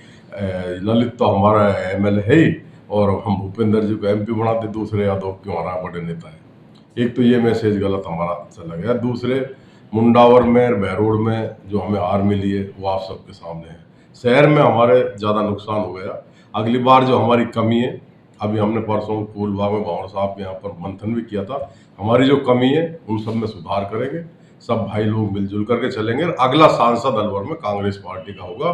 ललित तो हमारा MLA है ही और हम भूपेंद्र जी को MP बनाते, दूसरे यादव क्यों आ रहा है, बड़े नेता है। एक तो ये मैसेज गलत हमारा चला गया। दूसरे मुंडावर में, बहरोड में जो हमें हार मिली है वो आप सबके सामने है। शहर में हमारे ज़्यादा नुकसान हो गया। अगली बार जो हमारी कमी है, अभी हमने परसों फूलबाग में भावर साहब के यहाँ पर मंथन भी किया था, हमारी जो कमी है उन सब में सुधार करेंगे। सब भाई लोग मिलजुल करके चलेंगे। अगला सांसद अलवर में कांग्रेस पार्टी का होगा,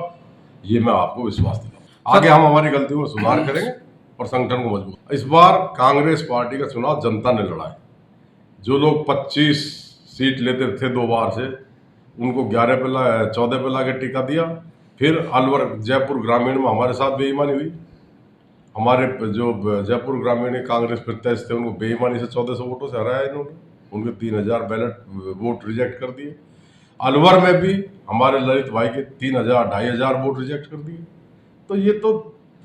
ये मैं आपको विश्वास दिलाऊं। आगे हम हमारी गलतियों में सुधार करेंगे और संगठन को मजबूत। इस बार कांग्रेस पार्टी का चुनाव जनता ने लड़ा है। जो लोग 25 सीट लेते थे 2 बार से, उनको 14 पे ला के टिका दिया। फिर अलवर जयपुर ग्रामीण में हमारे साथ बेईमानी हुई, हमारे जो जयपुर ग्रामीण कांग्रेस प्रत्याशी थे उनको बेईमानी से 1400 वोटों से हराया इन्होंने, उनके 3000 बैलेट वोट रिजेक्ट कर दिए। अलवर में भी हमारे ललित भाई के 3000 2500 वोट रिजेक्ट कर दिए। तो ये तो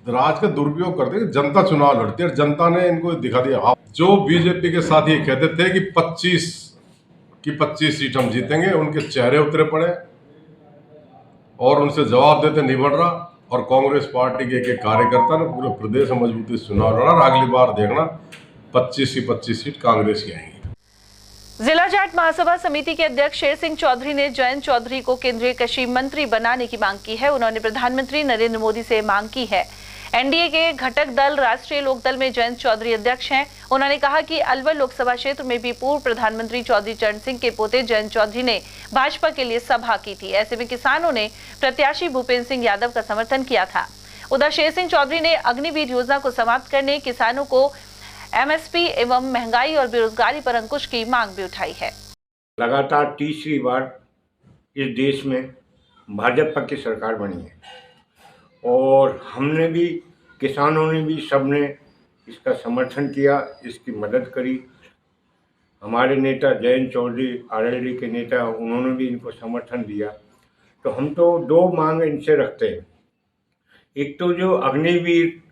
राज का दुरुपयोग करते हैं। जनता चुनाव लड़ती है और जनता ने इनको दिखा दिया। जो बीजेपी के साथ ये कहते थे कि 25 सीट हम जीतेंगे, उनके चेहरे उतरे पड़े और उनसे जवाब देते नहीं बढ़ रहा। और कांग्रेस पार्टी के एक कार्यकर्ता ने पूरे प्रदेश में मजबूती से चुनाव लड़ा और अगली बार देखना 25 की 25 सीट कांग्रेस की आएंगी। जिला जाट महासभा समिति के अध्यक्ष शेर सिंह चौधरी ने जयंत चौधरी को केंद्रीय कृषि मंत्री बनाने की मांग की है। उन्होंने प्रधानमंत्री नरेंद्र मोदी से मांग की है। एनडीए के घटक दल राष्ट्रीय लोकदल में जयंत चौधरी अध्यक्ष हैं। उन्होंने कहा कि अलवर लोकसभा क्षेत्र में भी पूर्व प्रधानमंत्री चौधरी चरण सिंह के पोते जयंत चौधरी ने भाजपा के लिए सभा की थी। ऐसे में किसानों ने प्रत्याशी भूपेंद्र सिंह यादव का समर्थन किया था। उधर शेर सिंह चौधरी ने अग्निवीर योजना को समाप्त करने, किसानों को एमएसपी एवं महंगाई और बेरोजगारी पर अंकुश की मांग भी उठाई है। लगातार तीसरी बार इस देश में भाजपा की सरकार बनी है और हमने भी, किसानों ने भी, सबने इसका समर्थन किया, इसकी मदद करी। हमारे नेता जयंत चौधरी आरएलडी के नेता, उन्होंने भी इनको समर्थन दिया। तो हम तो दो मांग इनसे रखते हैं। एक तो जो अग्निवीर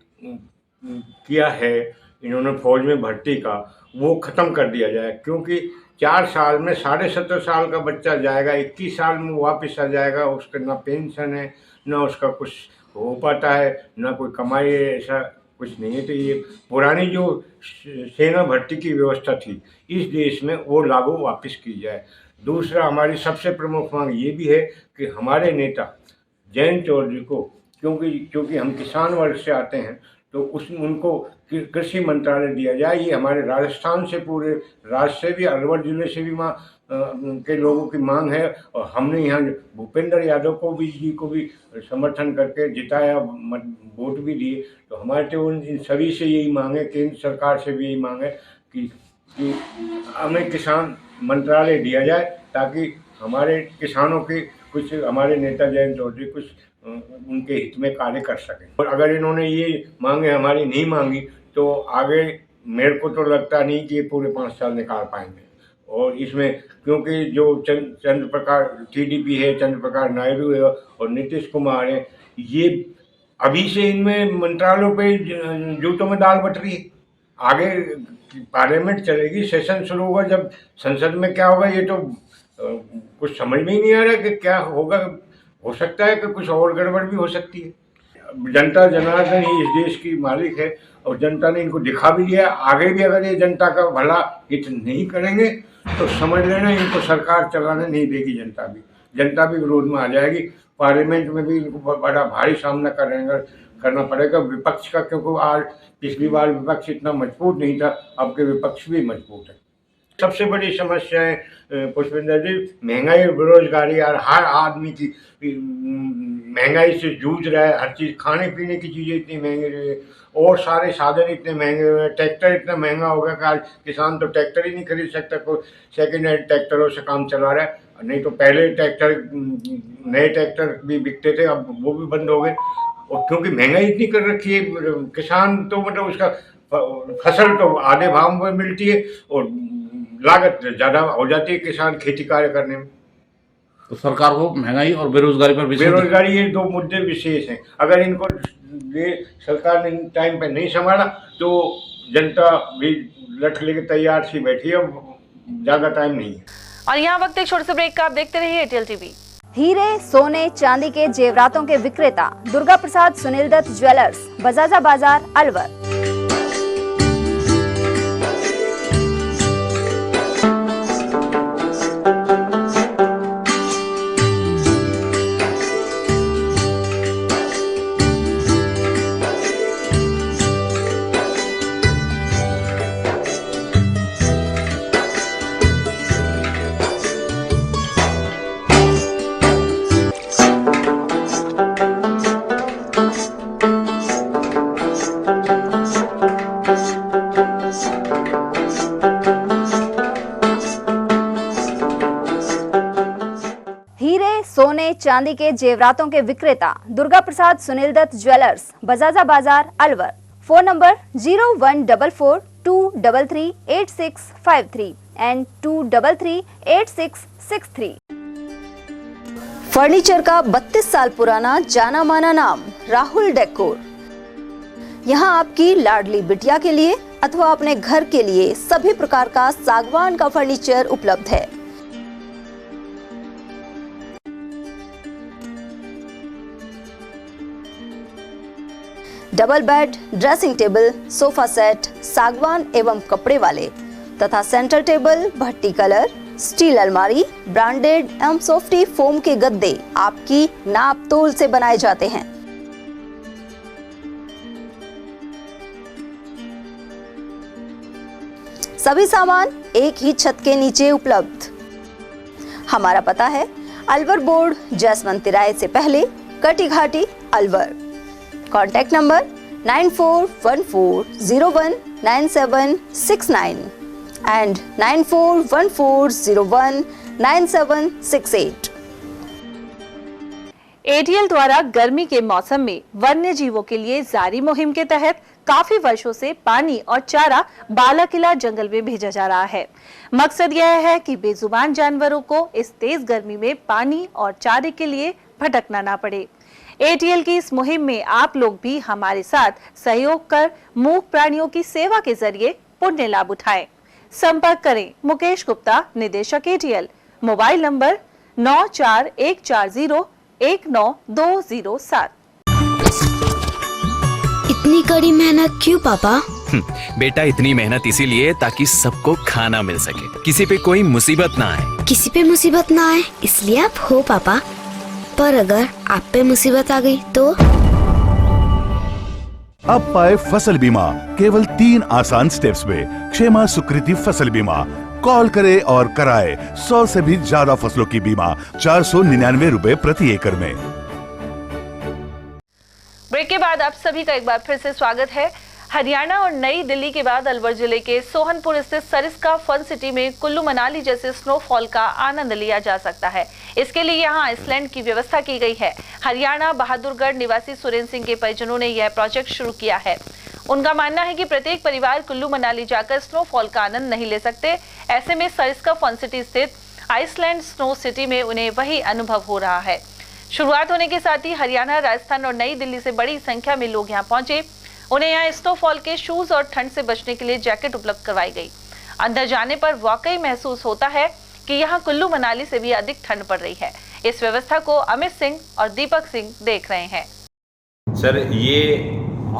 किया है इन्होंने फौज में भर्ती का, वो ख़त्म कर दिया जाए, क्योंकि 4 साल में 17.5 साल का बच्चा जाएगा, 21 साल में वापस आ जाएगा, उसका ना पेंशन है, ना उसका कुछ हो पाता है, ना कोई कमाई है, ऐसा कुछ नहीं है। तो ये पुरानी जो सेना भर्ती की व्यवस्था थी इस देश में, वो लागू वापस की जाए। दूसरा, हमारी सबसे प्रमुख मांग ये भी है कि हमारे नेता जयंत चौधरी को, क्योंकि हम किसान वर्ग से आते हैं, तो उनको कृषि मंत्रालय दिया जाए। ये हमारे राजस्थान से, पूरे राज्य से भी, अलवर जिले से भी के लोगों की मांग है। और हमने यहाँ भूपेंद्र यादव को भी समर्थन करके जिताया, वोट भी दिए। तो हमारे तो इन सभी से यही मांग है, केंद्र सरकार से भी यही मांग है कि हमें किसान मंत्रालय दिया जाए, ताकि हमारे किसानों के कुछ, हमारे नेता जयंत चौधरी कुछ उनके हित में कार्य कर सकें। और अगर इन्होंने ये मांगे हमारी नहीं मांगी, तो आगे मेरे को तो लगता नहीं कि ये पूरे 5 साल निकाल पाएंगे। और इसमें क्योंकि जो चंद्र प्रकाश टीडीपी है, चंद्र प्रकाश नायडू है और नीतीश कुमार है, ये अभी से इनमें मंत्रालयों पे जूतों में दाल बट रही है। आगे पार्लियामेंट चलेगी, सेशन शुरू होगा, जब संसद में क्या होगा ये तो कुछ समझ में ही नहीं आ रहा कि क्या होगा। हो सकता है कि कुछ और गड़बड़ भी हो सकती है। जनता जनार्दन ही इस देश की मालिक है और जनता ने इनको दिखा भी दिया। आगे भी अगर ये जनता का भला हित नहीं करेंगे तो समझ लेना इनको सरकार चलाने नहीं देगी। जनता भी विरोध में आ जाएगी। पार्लियामेंट में भी इनको बड़ा भारी सामना करना पड़ेगा विपक्ष का, क्योंकि आज पिछली बार विपक्ष इतना मजबूत नहीं था, अब के विपक्ष भी मजबूत है। सबसे बड़ी समस्या है पुष्पेंद्र जी, महंगाई और बेरोजगारी। यार हर आदमी की महंगाई से जूझ रहा है, हर चीज़, खाने पीने की चीज़ें इतनी महंगी रही है और सारे साधन इतने महंगे हुए हैं। ट्रैक्टर इतना महंगा हो गया कि आज किसान तो ट्रैक्टर ही नहीं खरीद सकता, कोई सेकेंड हैंड ट्रैक्टरों से काम चला रहा है। नहीं तो पहले नए ट्रैक्टर भी बिकते थे, अब वो भी बंद हो गए। और क्योंकि महंगाई इतनी कर रखी है, किसान तो मतलब उसका फसल तो आधे भाव में मिलती है और लागत ज़्यादा हो जाती है किसान खेती कार्य करने में। तो सरकार को महंगाई और बेरोजगारी पर बेरोजगारी ये 2 मुद्दे विशेष हैं। अगर इनको ये सरकार ने टाइम पे नहीं संभाला तो जनता भी लठ लेके तैयार सी बैठी है, ज़्यादा टाइम नहीं है। और यहाँ वक्त एक छोटे से ब्रेक का, आप देखते रहिए एयरटेल टीवी। हीरे, सोने, चांदी के जेवरातों के विक्रेता दुर्गा प्रसाद सुनील दत्त ज्वेलर्स, बजाजा बाजार, अलवर। सोने चांदी के जेवरातों के विक्रेता दुर्गा प्रसाद सुनील दत्त ज्वेलर्स, बजाजा बाजार, Alwar. Phone number 0144233863 and 2338663। Furniture का 32 साल पुराना जाना माना नाम राहुल डेकोर। यहाँ आपकी लाडली बिटिया के लिए अथवा अपने घर के लिए सभी प्रकार का सागवान का फर्नीचर उपलब्ध है। Double bed, dressing table, sofa set सागवान एवं कपड़े वाले तथा सेंटर टेबल, भट्टी कलर, स्टील अलमारी, ब्रांडेड एवं सॉफ्टी फोम के गद्दे आपकी नाप तोल से बनाए जाते हैं। सभी सामान एक ही छत के नीचे उपलब्ध। हमारा पता है अलवर बोर्ड, जसवंत तिराहे से पहले, Kati Ghati, Alwar. Contact number 9414019769 and 9414019768। ATL द्वारा गर्मी के मौसम में वन्य जीवों के लिए जारी मुहिम के तहत काफी वर्षों से पानी और चारा बालाकिला जंगल में भेजा जा रहा है। मकसद यह है कि बेजुबान जानवरों को इस तेज गर्मी में पानी और चारे के लिए भटकना ना पड़े। एटीएल की इस मुहिम में आप लोग भी हमारे साथ सहयोग कर मूक प्राणियों की सेवा के जरिए पुण्य लाभ उठाएं। संपर्क करें मुकेश गुप्ता, निदेशक एटीएल, मोबाइल नंबर 9414019207। इतनी कड़ी मेहनत क्यों पापा? बेटा इतनी मेहनत इसीलिए ताकि सबको खाना मिल सके, किसी पे कोई मुसीबत ना आए। किसी पे मुसीबत ना आए इसलिए आप हो पापा, पर अगर आप पे मुसीबत आ गई तो? अब पाए फसल बीमा केवल 3 आसान स्टेप्स में। क्षेमा सुकृति फसल बीमा। कॉल करे और कराए 100 से भी ज्यादा फसलों की बीमा 499 रुपए प्रति एकड़ में। ब्रेक के बाद आप सभी का एक बार फिर से स्वागत है। हरियाणा और नई दिल्ली के बाद अलवर जिले के सोहनपुर स्थित सरिस्का फन सिटी में कुल्लू मनाली जैसे स्नोफॉल का आनंद लिया जा सकता है। इसके लिए यहां आइसलैंड की व्यवस्था की गई है। हरियाणा बहादुरगढ़ निवासी सुरेंद्र सिंह के परिजनों ने यह प्रोजेक्ट शुरू किया है। उनका मानना है कि प्रत्येक परिवार कुल्लू मनाली जाकर स्नोफॉल का आनंद नहीं ले सकते। ऐसे में सरिस्का फन सिटी स्थित आइसलैंड स्नो सिटी में उन्हें वही अनुभव हो रहा है। शुरुआत होने के साथ ही हरियाणा, राजस्थान और नई दिल्ली से बड़ी संख्या में लोग यहाँ पहुंचे। उन्हें यहाँ स्नोफॉल के शूज और ठंड से बचने के लिए जैकेट उपलब्ध करवाई गई। अंदर जाने पर वाकई महसूस होता है कि यहाँ कुल्लू मनाली से भी अधिक ठंड पड़ रही है। इस व्यवस्था को अमित सिंह और दीपक सिंह देख रहे हैं। सर, ये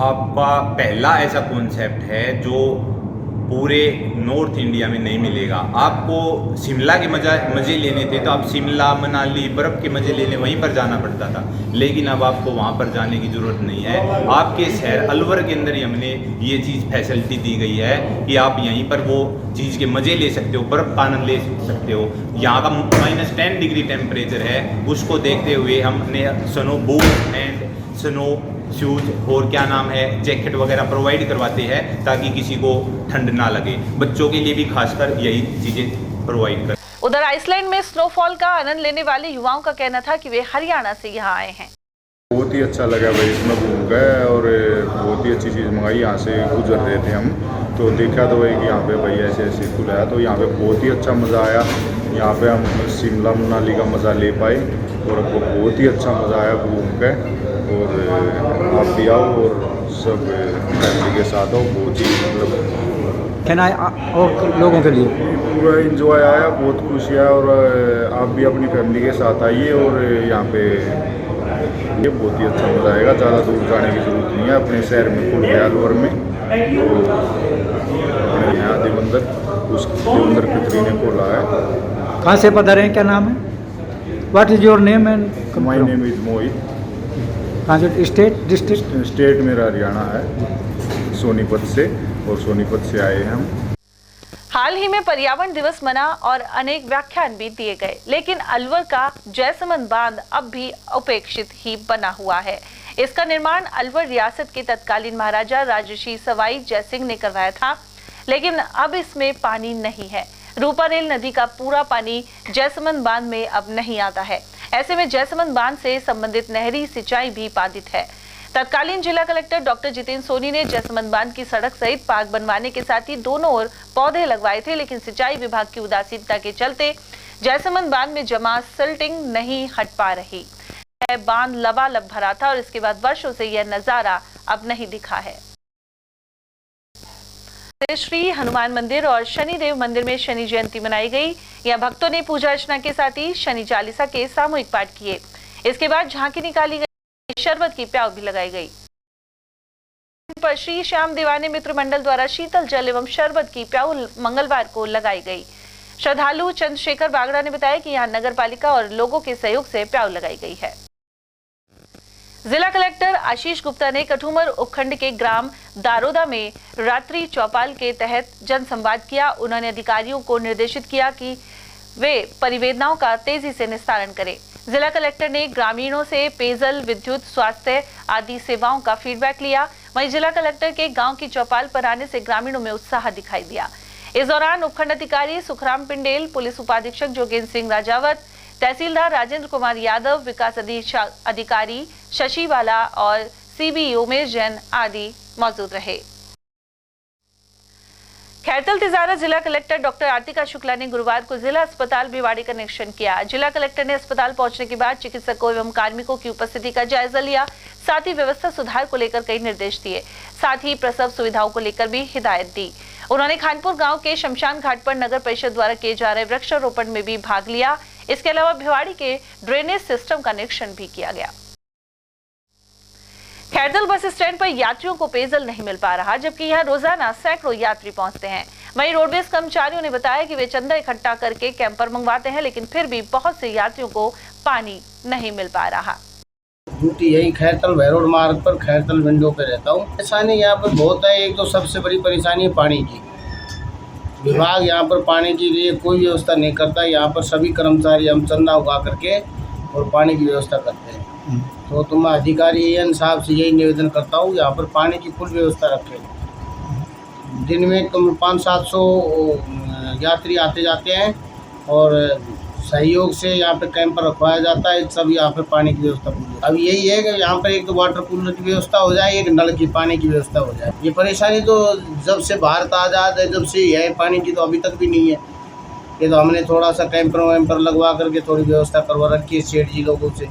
आपका पहला ऐसा कॉन्सेप्ट है जो पूरे नॉर्थ इंडिया में नहीं मिलेगा। आपको शिमला के मज़े लेने थे तो आप शिमला, मनाली, बर्फ़ के मज़े लेने वहीं पर जाना पड़ता था, लेकिन अब आपको वहाँ पर जाने की ज़रूरत नहीं है। आपके शहर अलवर के अंदर ही हमने ये चीज़ फैसिलिटी दी गई है कि आप यहीं पर वो चीज़ के मज़े ले सकते हो, बर्फ़ का आनंद ले सकते हो। यहाँ का -10 डिग्री टेम्परेचर है, उसको देखते हुए हमने snow boot and snow shoes और क्या नाम है जैकेट वगैरह प्रोवाइड करवाते हैं ताकि किसी को ठंड ना लगे। बच्चों के लिए भी खासकर यही चीजें प्रोवाइड कर। उधर आइसलैंड में स्नोफॉल का आनंद लेने वाले युवाओं का कहना था कि वे हरियाणा से यहाँ आए हैं। बहुत ही अच्छा लगा भाई, इसमें घूम गए और बहुत ही अच्छी चीज़ मंगाई। यहाँ से गुजर रहे थे हम तो देखा तो भाई कि यहाँ पे भाई ऐसे ऐसे खुलाया तो यहाँ पे बहुत ही अच्छा मज़ा आया। यहाँ पे हम शिमला मनाली का मज़ा ले पाए और हमको बहुत ही अच्छा मज़ा आया घूम के। और आप भी आओ और सब फैमिली के साथ आओ, बहुत ही मतलब और लोगों के लिए पूरा इंजॉय आया, बहुत खुशी है। और आप भी अपनी फैमिली के साथ आइए और यहाँ पे ये बहुत ही अच्छा मज़ा आएगा। ज़्यादा दूर जाने की ज़रूरत नहीं है, अपने शहर में खुल गया अलवर में। तो यहाँ देवंदर, उस देवंदर खत्री ने खोला है। कहाँ से पधारे हैं, क्या नाम है? What is your name and? My name is Mohit. कहाँ से? State district? स्टेट मेरा हरियाणा है, सोनीपत से, और सोनीपत से आए हैं हम। हाल ही में पर्यावरण दिवस मना और अनेक व्याख्यान भी दिए गए, लेकिन अलवर का जयसमंद बांध अब भी उपेक्षित ही बना हुआ है। इसका निर्माण अलवर रियासत के तत्कालीन महाराजा राजर्षि सवाई जयसिंह ने करवाया था, लेकिन अब इसमें पानी नहीं है। रूपारेल नदी का पूरा पानी जयसमंद बांध में अब नहीं आता है। ऐसे में जयसमंद बांध से संबंधित नहरी सिंचाई भी बाधित है। तत्कालीन जिला कलेक्टर डॉक्टर जितेंद्र सोनी ने जैसमंद बांध की सड़क सहित पार्क बनवाने के साथ ही दोनों ओर पौधे लगवाए थे, लेकिन सिंचाई विभाग की उदासीनता के चलते जैसमंद बांध में जमा सिल्टिंग नहीं हट पा रही। बांध लबालब भरा था और इसके बाद वर्षों से यह नजारा अब नहीं दिखा है। श्री हनुमान मंदिर और शनिदेव मंदिर में शनि जयंती मनाई गई। यहां भक्तों ने पूजा अर्चना के साथ ही शनि चालीसा के सामूहिक पाठ किए। इसके बाद झांकी निकाली गई, शरबत की प्याव भी लगाई गई। पर श्री श्याम दीवाने मित्र मंडल द्वारा शीतल जल एवं शरबत की प्याव मंगलवार को लगाई गई। श्रद्धालु चंद्रशेखर बागड़ा ने बताया कि यहां नगर पालिका और लोगों के सहयोग से प्याव लगाई गई है। जिला कलेक्टर आशीष गुप्ता ने कठुमर उपखंड के ग्राम दारोदा में रात्रि चौपाल के तहत जनसंवाद किया। उन्होंने अधिकारियों को निर्देशित किया कि वे परिवेदनाओं का तेजी से निस्तारण करें। जिला कलेक्टर ने ग्रामीणों से पेयजल, विद्युत, स्वास्थ्य आदि सेवाओं का फीडबैक लिया। वहीं जिला कलेक्टर के गांव की चौपाल पर आने से ग्रामीणों में उत्साह दिखाई दिया। इस दौरान उपखंड अधिकारी सुखराम पिंडेल, पुलिस उपाधीक्षक जोगेंद्र सिंह राजावत, तहसीलदार राजेंद्र कुमार यादव, विकास अधिकारी शशिवाला और सीबी उमेश जैन आदि मौजूद रहे। खैरतल तिजारा जिला कलेक्टर डॉक्टर आरतिका शुक्ला ने गुरुवार को जिला अस्पताल भिवाड़ी का निरीक्षण किया। जिला कलेक्टर ने अस्पताल पहुंचने के बाद चिकित्सकों एवं कार्मिकों की उपस्थिति का जायजा लिया। साथ ही व्यवस्था सुधार को लेकर कई निर्देश दिए। साथ ही प्रसव सुविधाओं को लेकर भी हिदायत दी। उन्होंने खानपुर गांव के शमशान घाट पर नगर परिषद द्वारा किए जा रहे वृक्षारोपण में भी भाग लिया। इसके अलावा भिवाड़ी के ड्रेनेज सिस्टम का निरीक्षण भी किया गया। खैरतल बस स्टैंड पर यात्रियों को पेयजल नहीं मिल पा रहा, जबकि यहां रोजाना सैकड़ों यात्री पहुंचते हैं। वहीं रोडवेज कर्मचारियों ने बताया कि वे चंदा इकट्ठा करके कैंपर मंगवाते हैं, लेकिन फिर भी बहुत से यात्रियों को पानी नहीं मिल पा रहा। ड्यूटी यही खैरतल भैरोड मार्ग पर खैरतल विंडो पे रहता हूँ। परेशानी यहाँ पर बहुत है। एक तो सबसे बड़ी परेशानी है पानी की। विभाग यहाँ पर पानी के लिए कोई व्यवस्था नहीं करता। यहाँ पर सभी कर्मचारी हम चंदा उगा करके और पानी की व्यवस्था करते हैं। तो मैं अधिकारी एन साहब से यही निवेदन करता हूँ, यहाँ पर पानी की फुल व्यवस्था रखें। दिन में 500-700 यात्री आते जाते हैं और सहयोग से यहाँ पे कैंपर रखवाया जाता है। सब यहाँ पे पानी की व्यवस्था पूरी। अब यही है कि यहाँ पर एक तो वाटर कूलर की व्यवस्था हो जाए, एक नल की पानी की व्यवस्था हो जाए। ये परेशानी तो जब से भारत आज़ाद है जब से है, पानी की तो अभी तक भी नहीं है। ये तो हमने थोड़ा सा कैंपर वैम्पर लगवा करके थोड़ी व्यवस्था करवा रखी है सेठ जी लोगों से।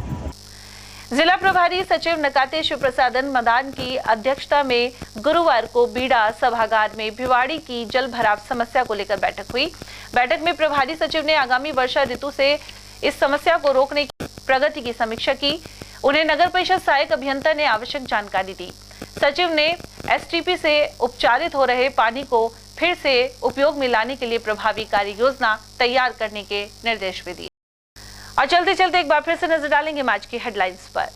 जिला प्रभारी सचिव नकाते शिव प्रसादन मदान की अध्यक्षता में गुरुवार को बीड़ा सभागार में भिवाड़ी की जल भराव समस्या को लेकर बैठक हुई। बैठक में प्रभारी सचिव ने आगामी वर्षा ऋतु से इस समस्या को रोकने की प्रगति की समीक्षा की। उन्हें नगर परिषद सहायक अभियंता ने आवश्यक जानकारी दी। सचिव ने एसटीपी से उपचारित हो रहे पानी को फिर से उपयोग में लाने के लिए प्रभावी कार्य योजना तैयार करने के निर्देश भी दिए। और चलते चलते एक बार फिर से नजर डालेंगे आज की हेडलाइंस पर।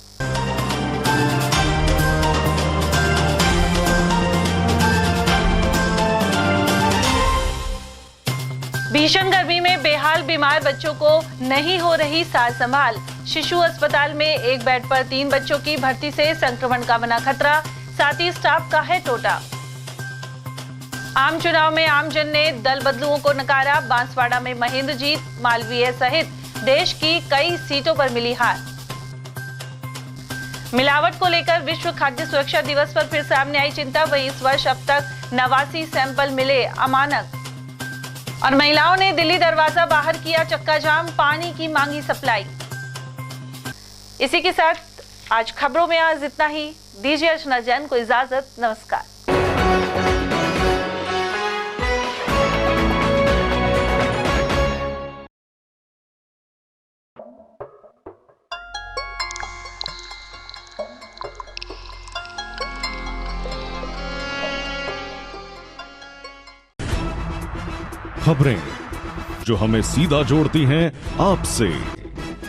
भीषण गर्मी में बेहाल बीमार बच्चों को नहीं हो रही सार संभाल। शिशु अस्पताल में एक बेड पर 3 बच्चों की भर्ती से संक्रमण का बना खतरा। साथ ही स्टाफ का है टोटा। आम चुनाव में आमजन ने दल बदलुओं को नकारा। बांसवाड़ा में महेंद्र जीत, मालवीय सहित देश की कई सीटों पर मिली हार। मिलावट को लेकर विश्व खाद्य सुरक्षा दिवस पर फिर सामने आई चिंता। वहीं इस वर्ष अब तक 89 सैंपल मिले अमानक। और महिलाओं ने दिल्ली दरवाजा बाहर किया चक्का जाम, पानी की मांगी सप्लाई। इसी के साथ आज खबरों में आज इतना ही। दीजिए अर्चना जैन को इजाजत। नमस्कार। खबरें जो हमें सीधा जोड़ती हैं आपसे,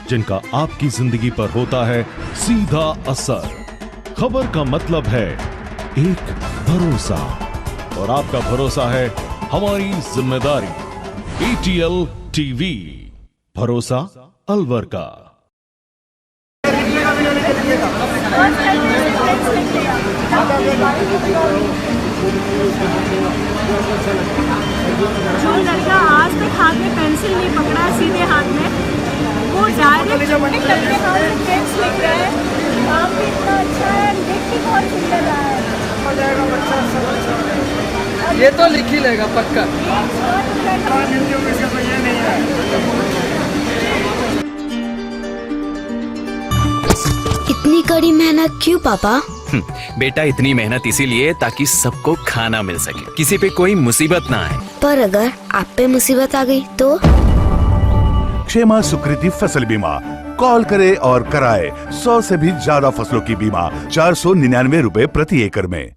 जिनका आपकी जिंदगी पर होता है सीधा असर। खबर का मतलब है एक भरोसा, और आपका भरोसा है हमारी जिम्मेदारी। ATL TV, भरोसा अलवर का। जो लड़का आज तक हाथ में पेंसिल नहीं पकड़ा सीधे हाथ में, वो डायरेक्ट लिख रहा है। भी इतना अच्छा है, देख के बहुत सुंदर रहा है। हो जाएगा बच्चा सब अच्छा। ये तो लिख ही लेगा पक्का। इतनी कड़ी मेहनत क्यों पापा? बेटा इतनी मेहनत इसीलिए ताकि सबको खाना मिल सके, किसी पे कोई मुसीबत ना आए। पर अगर आप पे मुसीबत आ गई तो? क्षेमा सुकृति फसल बीमा, कॉल करे और कराए 100 से भी ज्यादा फसलों की बीमा 499 रुपए प्रति एकड़ में।